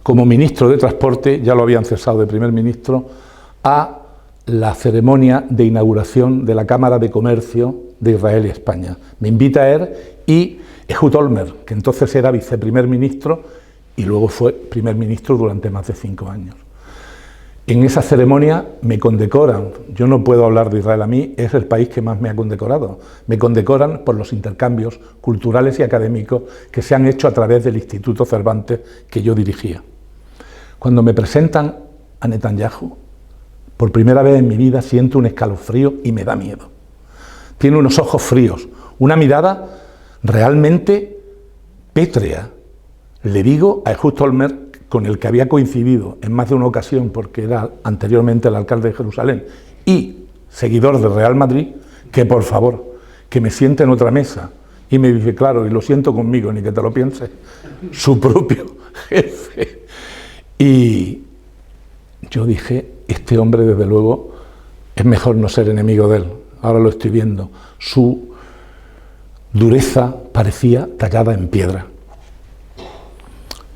como ministro de Transporte, ya lo habían cesado de primer ministro, a la ceremonia de inauguración de la Cámara de Comercio de Israel y España. Me invita a él y Ehud Olmert, que entonces era viceprimer ministro y luego fue primer ministro durante más de 5 años. En esa ceremonia me condecoran, yo no puedo hablar de Israel, a mí es el país que más me ha condecorado, me condecoran por los intercambios culturales y académicos que se han hecho a través del Instituto Cervantes que yo dirigía. Cuando me presentan a Netanyahu, por primera vez en mi vida siento un escalofrío y me da miedo. Tiene unos ojos fríos, una mirada realmente pétrea. Le digo a Ehud Olmert, con el que había coincidido en más de una ocasión porque era anteriormente el alcalde de Jerusalén y seguidor del Real Madrid, que por favor, que me siente en otra mesa. Y me dice, claro, y lo siento conmigo, ni que te lo pienses, su propio jefe. Y yo dije, este hombre desde luego es mejor no ser enemigo de él. Ahora lo estoy viendo. Su dureza parecía tallada en piedra.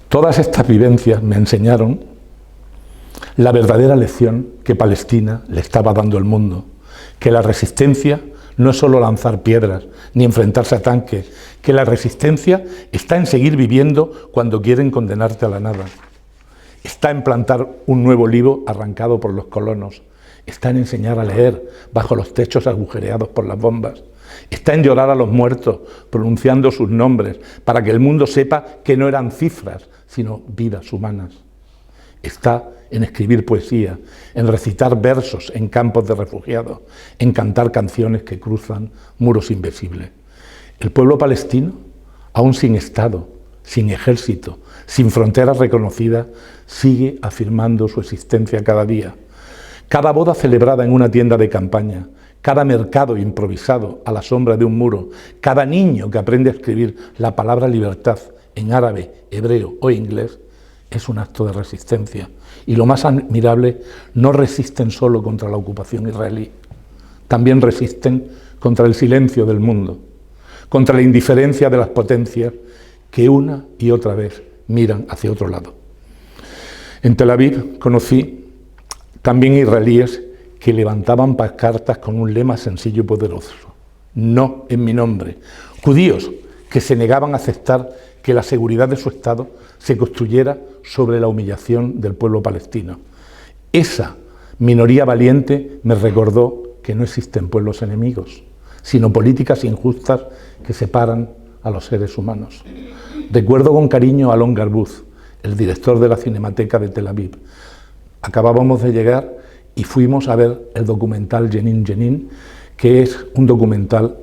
Todas estas vivencias me enseñaron la verdadera lección que Palestina le estaba dando al mundo, que la resistencia no es solo lanzar piedras ni enfrentarse a tanques, que la resistencia está en seguir viviendo cuando quieren condenarte a la nada, está en plantar un nuevo olivo arrancado por los colonos, está en enseñar a leer bajo los techos agujereados por las bombas, está en llorar a los muertos pronunciando sus nombres para que el mundo sepa que no eran cifras, sino vidas humanas. Está en escribir poesía, en recitar versos en campos de refugiados, en cantar canciones que cruzan muros invisibles. El pueblo palestino, aún sin Estado, sin ejército, sin fronteras reconocidas, sigue afirmando su existencia cada día. Cada boda celebrada en una tienda de campaña, cada mercado improvisado a la sombra de un muro, cada niño que aprende a escribir la palabra libertad en árabe, hebreo o inglés, es un acto de resistencia. Y lo más admirable, no resisten solo contra la ocupación israelí, también resisten contra el silencio del mundo, contra la indiferencia de las potencias que una y otra vez miran hacia otro lado. En Tel Aviv conocí también israelíes que levantaban pancartas con un lema sencillo y poderoso: no en mi nombre. Judíos que se negaban a aceptar que la seguridad de su Estado se construyera sobre la humillación del pueblo palestino. Esa minoría valiente me recordó que no existen pueblos enemigos, sino políticas injustas que separan a los seres humanos. Recuerdo con cariño a Alon Garbuz, el director de la Cinemateca de Tel Aviv. Acabábamos de llegar y fuimos a ver el documental Jenin Jenin, que es un documental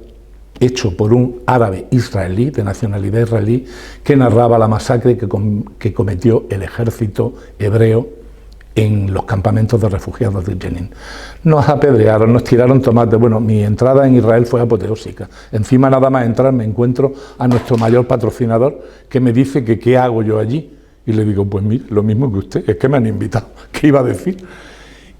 hecho por un árabe israelí, de nacionalidad israelí, que narraba la masacre que cometió el ejército hebreo en los campamentos de refugiados de Jenin. Nos apedrearon, nos tiraron tomates. Bueno, mi entrada en Israel fue apoteósica. Encima, nada más entrar, me encuentro a nuestro mayor patrocinador, que me dice que qué hago yo allí. Y le digo, pues mire, lo mismo que usted, es que me han invitado. ¿Qué iba a decir?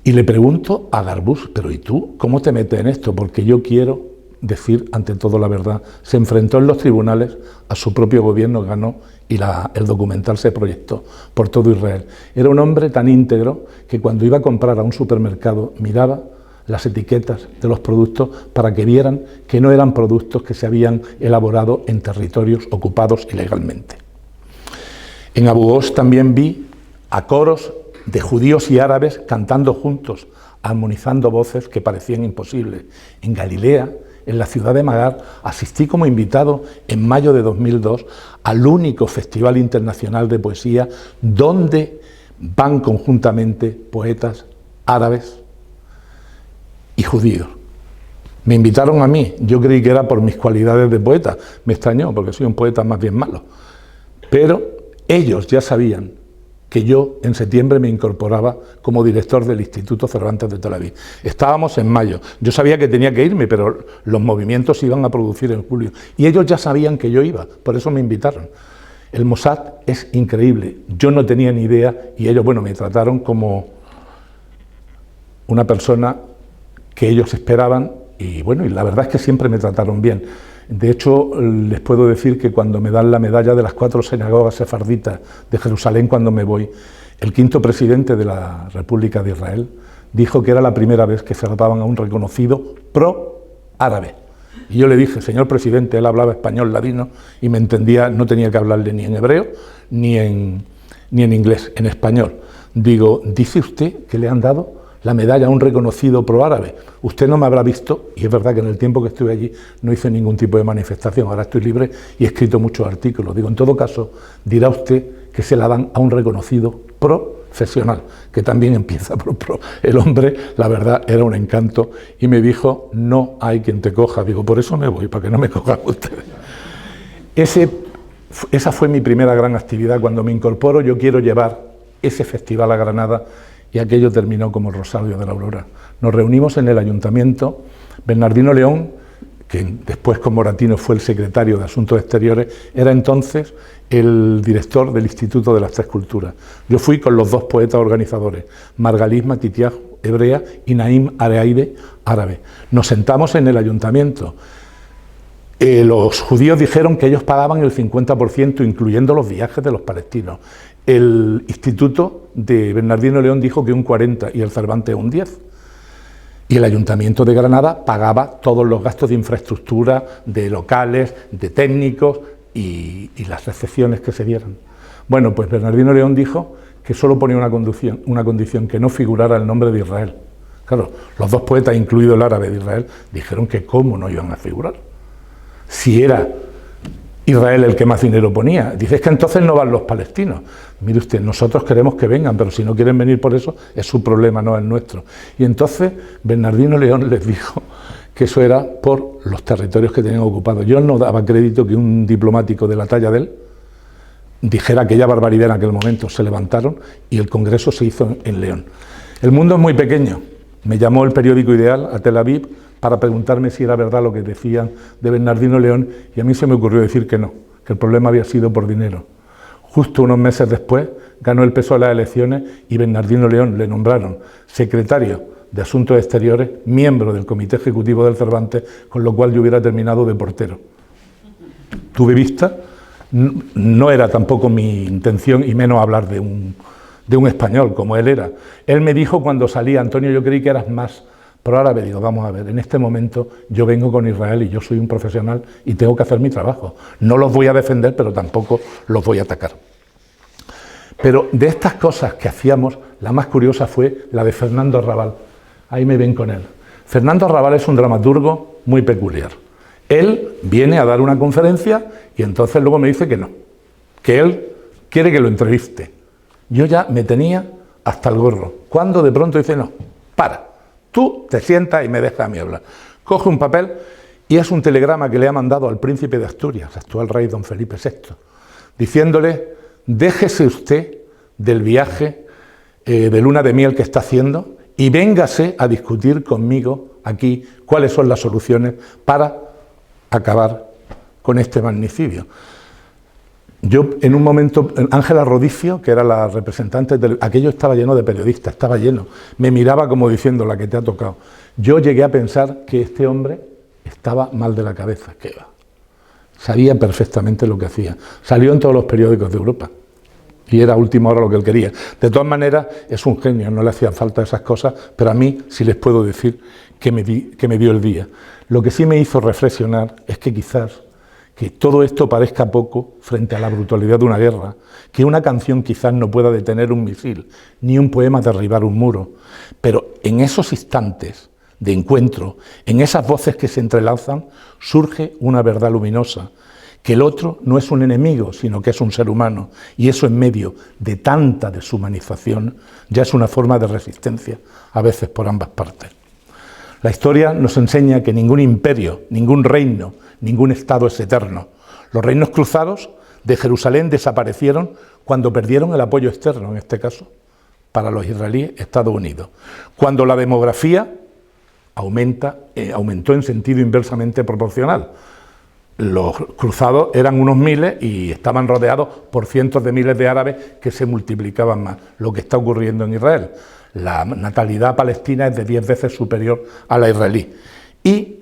Y le pregunto a Garbuz, pero ¿y tú cómo te metes en esto? Porque yo quiero decir ante todo la verdad. Se enfrentó en los tribunales a su propio gobierno, ganó, y el documental se proyectó por todo Israel. Era un hombre tan íntegro que cuando iba a comprar a un supermercado miraba las etiquetas de los productos para que vieran que no eran productos que se habían elaborado en territorios ocupados ilegalmente. En Abu Ghosh también vi a coros de judíos y árabes cantando juntos, armonizando voces que parecían imposibles. En Galilea, en la ciudad de Magar, asistí como invitado en mayo de 2002 al único festival internacional de poesía donde van conjuntamente poetas árabes y judíos. Me invitaron a mí, yo creí que era por mis cualidades de poeta, me extrañó porque soy un poeta más bien malo, pero ellos ya sabían que yo en septiembre me incorporaba como director del Instituto Cervantes de Tel Aviv. Estábamos en mayo, yo sabía que tenía que irme, pero los movimientos se iban a producir en julio, y ellos ya sabían que yo iba, por eso me invitaron. El Mossad es increíble, yo no tenía ni idea, y ellos, bueno, me trataron como una persona que ellos esperaban, y bueno, y la verdad es que siempre me trataron bien. De hecho, les puedo decir que cuando me dan la medalla de las 4 sinagogas sefarditas de Jerusalén cuando me voy, el 5º presidente de la República de Israel dijo que era la primera vez que se daban a un reconocido pro-árabe. Y yo le dije, señor presidente, él hablaba español ladino y me entendía, no tenía que hablarle ni en hebreo ni en inglés, en español. Digo, ¿dice usted que le han dado la medalla a un reconocido pro-árabe? Usted no me habrá visto, y es verdad que en el tiempo que estuve allí no hice ningún tipo de manifestación, ahora estoy libre y he escrito muchos artículos. Digo, en todo caso, dirá usted que se la dan a un reconocido profesional, que también empieza por pro. El hombre, la verdad, era un encanto y me dijo, no hay quien te coja. Digo, por eso me voy, para que no me cojan ustedes. Esa fue mi primera gran actividad. Cuando me incorporo, yo quiero llevar ese festival a Granada, y aquello terminó como el Rosario de la Aurora. Nos reunimos en el ayuntamiento. Bernardino León, que después con Moratino fue el secretario de Asuntos Exteriores, era entonces el director del Instituto de las Tres Culturas. Yo fui con los 2 poetas organizadores, Margalis Matitiaj, hebrea, y Naim Areaide, árabe. Nos sentamos en el ayuntamiento. Los judíos dijeron que ellos pagaban el 50%, incluyendo los viajes de los palestinos. El Instituto de Bernardino León dijo que un 40% y el Cervantes un 10%. Y el Ayuntamiento de Granada pagaba todos los gastos de infraestructura, de locales, de técnicos y las recepciones que se dieran. Bueno, pues Bernardino León dijo que solo ponía una condición, que no figurara el nombre de Israel. Claro, los 2 poetas, incluido el árabe de Israel, dijeron que cómo no iban a figurar. Si era Israel el que más dinero ponía. Dice, es que entonces no van los palestinos. Mire usted, nosotros queremos que vengan, pero si no quieren venir por eso, es su problema, no el nuestro. Y entonces Bernardino León les dijo que eso era por los territorios que tenían ocupados. Yo no daba crédito que un diplomático de la talla de él dijera aquella barbaridad en aquel momento. Se levantaron y el Congreso se hizo en León. El mundo es muy pequeño. Me llamó el periódico Ideal a Tel Aviv para preguntarme si era verdad lo que decían de Bernardino León, y a mí se me ocurrió decir que no, que el problema había sido por dinero. Justo unos meses después ganó el PSOE las elecciones y Bernardino León le nombraron secretario de Asuntos Exteriores, miembro del Comité Ejecutivo del Cervantes, con lo cual yo hubiera terminado de portero. Tuve vista No era tampoco mi intención, y menos hablar de un español como él era. Él me dijo cuando salía: Antonio, yo creí que eras más pro-árabe. Digo, vamos a ver, en este momento yo vengo con Israel y yo soy un profesional y tengo que hacer mi trabajo. No los voy a defender, pero tampoco los voy a atacar. Pero de estas cosas que hacíamos, la más curiosa fue la de Fernando Arrabal. Ahí me ven con él. Fernando Arrabal es un dramaturgo muy peculiar. Él viene a dar una conferencia y entonces luego me dice que no, que él quiere que lo entreviste. Yo ya me tenía hasta el gorro, cuando de pronto dice: no, para, tú te sientas y me dejas a mí hablar. Coge un papel y es un telegrama que le ha mandado al príncipe de Asturias, actual rey don Felipe VI, diciéndole: déjese usted del viaje de luna de miel que está haciendo y véngase a discutir conmigo aquí cuáles son las soluciones para acabar con este magnicidio. Yo, en un momento, Ángela Rodicio, que era la representante aquello estaba lleno de periodistas, estaba lleno, me miraba como diciendo: la que te ha tocado. Yo llegué a pensar que este hombre estaba mal de la cabeza, que va. Sabía perfectamente lo que hacía. Salió en todos los periódicos de Europa y era a última hora lo que él quería. De todas maneras, es un genio, no le hacían falta esas cosas, pero a mí sí les puedo decir que me dio el día. Lo que sí me hizo reflexionar es que quizás que todo esto parezca poco frente a la brutalidad de una guerra, que una canción quizás no pueda detener un misil, ni un poema derribar un muro, pero en esos instantes de encuentro, en esas voces que se entrelazan, surge una verdad luminosa, que el otro no es un enemigo, sino que es un ser humano, y eso en medio de tanta deshumanización ya es una forma de resistencia, a veces por ambas partes. La historia nos enseña que ningún imperio, ningún reino, ningún estado es eterno. Los reinos cruzados de Jerusalén desaparecieron cuando perdieron el apoyo externo, en este caso, para los israelíes, Estados Unidos. Cuando la demografía aumentó en sentido inversamente proporcional. Los cruzados eran unos miles y estaban rodeados por cientos de miles de árabes que se multiplicaban más, lo que está ocurriendo en Israel. La natalidad palestina es de 10 veces superior a la israelí. Y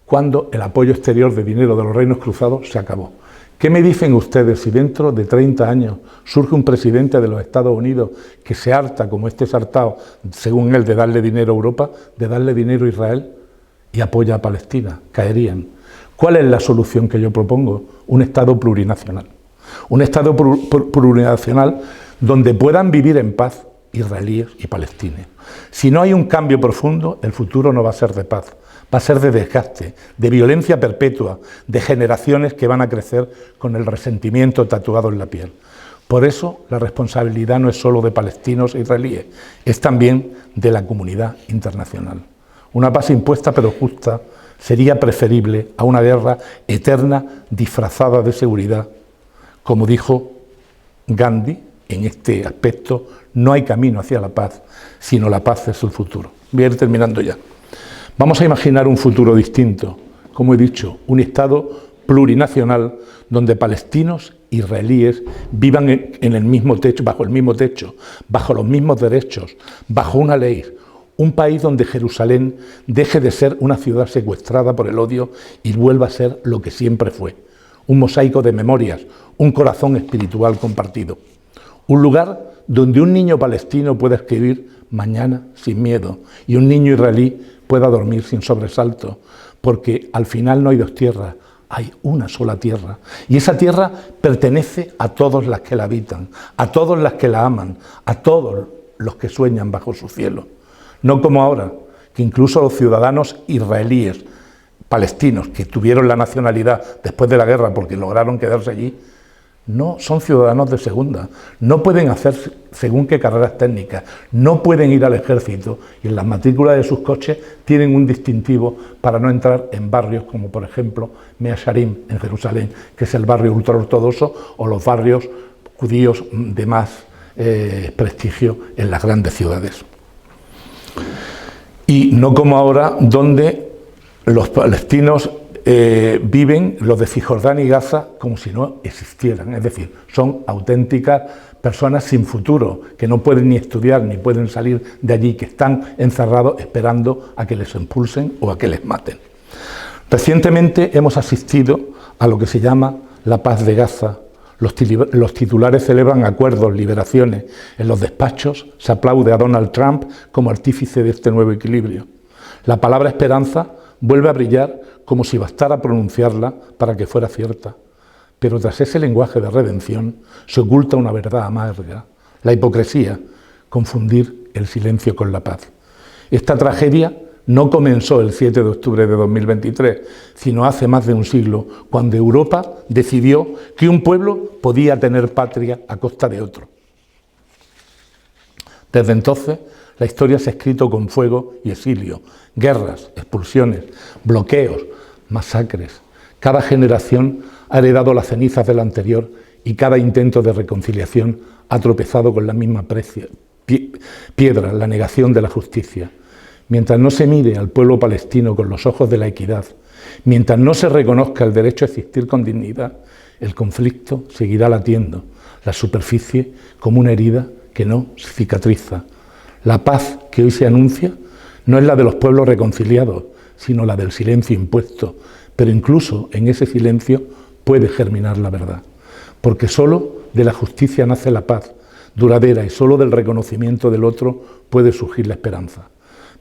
cuando el apoyo exterior de dinero de los reinos cruzados se acabó. ¿Qué me dicen ustedes si dentro de 30 años surge un presidente de los Estados Unidos que se harta, como este es hartado, según él, de darle dinero a Europa, de darle dinero a Israel y apoya a Palestina? Caerían. ¿Cuál es la solución que yo propongo? Un Estado plurinacional. Un Estado plurinacional donde puedan vivir en paz israelíes y palestinos. Si no hay un cambio profundo, el futuro no va a ser de paz, va a ser de desgaste, de violencia perpetua, de generaciones que van a crecer con el resentimiento tatuado en la piel. Por eso la responsabilidad no es solo de palestinos e israelíes, es también de la comunidad internacional. Una paz impuesta pero justa sería preferible a una guerra eterna disfrazada de seguridad. Como dijo Gandhi, en este aspecto no hay camino hacia la paz, sino la paz es el futuro. Voy a ir terminando ya. Vamos a imaginar un futuro distinto, como he dicho, un Estado plurinacional donde palestinos e israelíes vivan en el mismo techo, bajo los mismos derechos, bajo una ley. Un país donde Jerusalén deje de ser una ciudad secuestrada por el odio y vuelva a ser lo que siempre fue, un mosaico de memorias, un corazón espiritual compartido. Un lugar donde un niño palestino pueda escribir mañana sin miedo y un niño israelí pueda dormir sin sobresalto, porque al final no hay dos tierras, hay una sola tierra. Y esa tierra pertenece a todos los que la habitan, a todos los que la aman, a todos los que sueñan bajo su cielo. No como ahora, que incluso los ciudadanos israelíes, palestinos, que tuvieron la nacionalidad después de la guerra porque lograron quedarse allí, no son ciudadanos de segunda, no pueden hacer según qué carreras técnicas, no pueden ir al ejército y en las matrículas de sus coches tienen un distintivo para no entrar en barrios como por ejemplo Mea Sharim en Jerusalén, que es el barrio ultraortodoxo, o los barrios judíos de más prestigio en las grandes ciudades. Y no como ahora, donde los palestinos viven, los de Cisjordania y Gaza, como si no existieran. Es decir, son auténticas personas sin futuro, que no pueden ni estudiar ni pueden salir de allí, que están encerrados esperando a que les expulsen o a que les maten. Recientemente hemos asistido a lo que se llama la paz de Gaza, los titulares celebran acuerdos, liberaciones. En los despachos se aplaude a Donald Trump como artífice de este nuevo equilibrio. La palabra esperanza vuelve a brillar como si bastara pronunciarla para que fuera cierta. Pero tras ese lenguaje de redención se oculta una verdad amarga, la hipocresía, confundir el silencio con la paz. Esta tragedia no comenzó el 7 de octubre de 2023, sino hace más de un siglo, cuando Europa decidió que un pueblo podía tener patria a costa de otro. Desde entonces, la historia se ha escrito con fuego y exilio, guerras, expulsiones, bloqueos, masacres. Cada generación ha heredado las cenizas de la anterior y cada intento de reconciliación ha tropezado con la misma piedra, la negación de la justicia. Mientras no se mire al pueblo palestino con los ojos de la equidad, mientras no se reconozca el derecho a existir con dignidad, el conflicto seguirá latiendo, la superficie como una herida que no cicatriza. La paz que hoy se anuncia no es la de los pueblos reconciliados, sino la del silencio impuesto, pero incluso en ese silencio puede germinar la verdad, porque solo de la justicia nace la paz duradera y solo del reconocimiento del otro puede surgir la esperanza.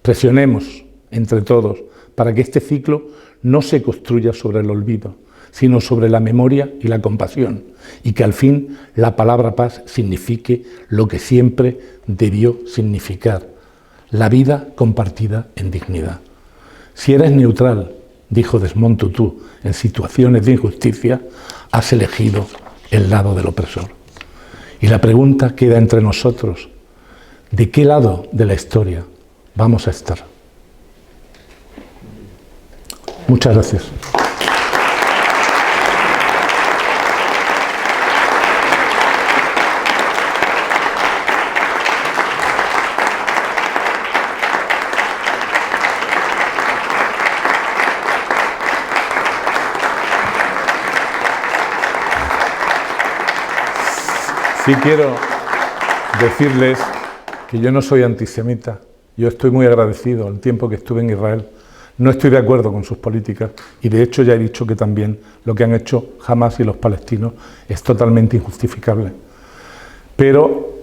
Presionemos entre todos para que este ciclo no se construya sobre el olvido, sino sobre la memoria y la compasión, y que al fin la palabra paz signifique lo que siempre debió significar, la vida compartida en dignidad. Si eres neutral, dijo Desmond Tutu, en situaciones de injusticia, has elegido el lado del opresor. Y la pregunta queda entre nosotros: ¿de qué lado de la historia vamos a estar? Muchas gracias. Sí quiero decirles que yo no soy antisemita. Yo estoy muy agradecido al tiempo que estuve en Israel. No estoy de acuerdo con sus políticas y de hecho ya he dicho que también lo que han hecho Hamás y los palestinos es totalmente injustificable. Pero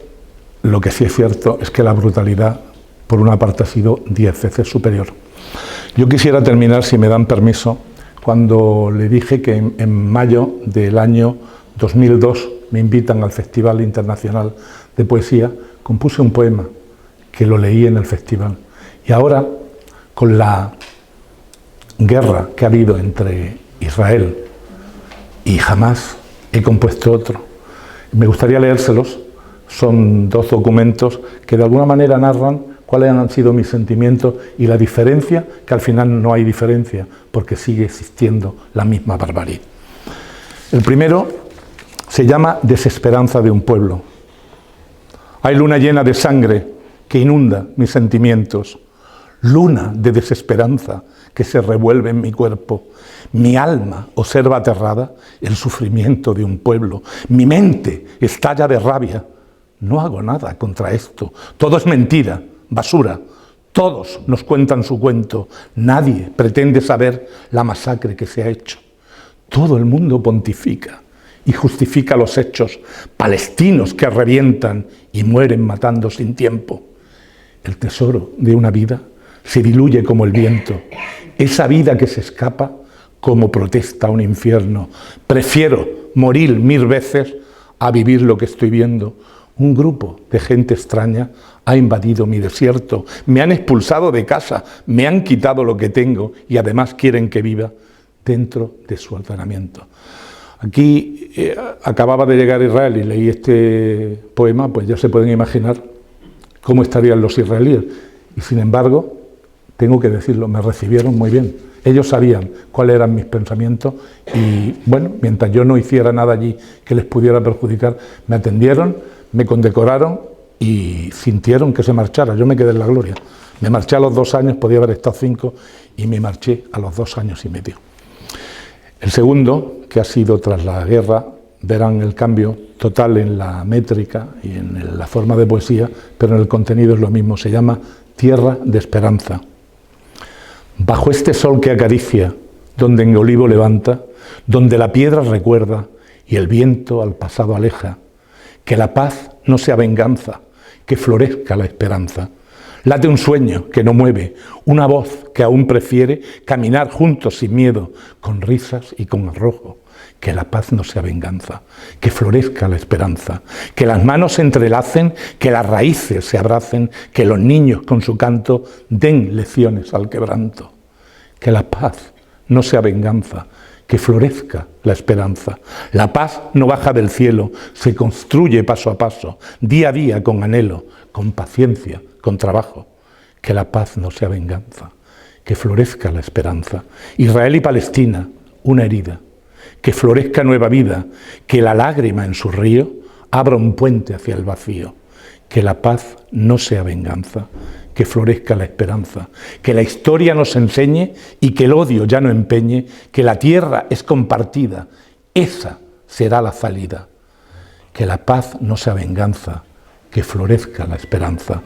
lo que sí es cierto es que la brutalidad, por una parte, ha sido 10 veces superior. Yo quisiera terminar, si me dan permiso, cuando le dije que en mayo del año 2002 me invitan al Festival Internacional de Poesía, compuse un poema que lo leí en el festival. Y ahora, con la guerra que ha habido entre Israel y Hamás, he compuesto otro. Me gustaría leérselos. Son 2 documentos que de alguna manera narran cuáles han sido mis sentimientos y la diferencia, que al final no hay diferencia, porque sigue existiendo la misma barbarie. El primero se llama Desesperanza de un pueblo. Hay luna llena de sangre que inunda mis sentimientos, luna de desesperanza que se revuelve en mi cuerpo. Mi alma observa aterrada el sufrimiento de un pueblo. Mi mente estalla de rabia. No hago nada contra esto. Todo es mentira, basura. Todos nos cuentan su cuento. Nadie pretende saber la masacre que se ha hecho. Todo el mundo pontifica y justifica los hechos palestinos que revientan y mueren matando sin tiempo. El tesoro de una vida se diluye como el viento. Esa vida que se escapa como protesta a un infierno. Prefiero morir 1000 veces a vivir lo que estoy viendo. Un grupo de gente extraña ha invadido mi desierto, me han expulsado de casa, me han quitado lo que tengo y además quieren que viva dentro de su ordenamiento. Aquí acababa de llegar a Israel y leí este poema, pues ya se pueden imaginar cómo estarían los israelíes. Y sin embargo, tengo que decirlo, me recibieron muy bien. Ellos sabían cuáles eran mis pensamientos y, bueno, mientras yo no hiciera nada allí que les pudiera perjudicar, me atendieron, me condecoraron y sintieron que se marchara. Yo me quedé en la gloria. Me marché a los 2 años, podía haber estado 5, y me marché a los 2 años y medio. El segundo, que ha sido tras la guerra, verán el cambio total en la métrica y en la forma de poesía, pero en el contenido es lo mismo. Se llama Tierra de Esperanza. Bajo este sol que acaricia, donde en olivo levanta, donde la piedra recuerda y el viento al pasado aleja. Que la paz no sea venganza, que florezca la esperanza. Late un sueño que no mueve, una voz que aún prefiere caminar juntos sin miedo, con risas y con arrojo. Que la paz no sea venganza, que florezca la esperanza, que las manos se entrelacen, que las raíces se abracen, que los niños con su canto den lecciones al quebranto. Que la paz no sea venganza, que florezca la esperanza. La paz no baja del cielo, se construye paso a paso, día a día con anhelo, con paciencia, con trabajo. Que la paz no sea venganza, que florezca la esperanza. Israel y Palestina, una herida. Que florezca nueva vida, que la lágrima en su río abra un puente hacia el vacío. Que la paz no sea venganza, que florezca la esperanza, que la historia nos enseñe y que el odio ya no empeñe, que la tierra es compartida, esa será la salida. Que la paz no sea venganza, que florezca la esperanza.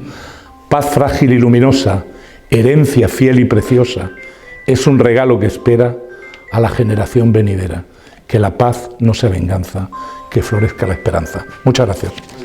Paz frágil y luminosa, herencia fiel y preciosa, es un regalo que espera a la generación venidera. Que la paz no sea venganza, que florezca la esperanza. Muchas gracias.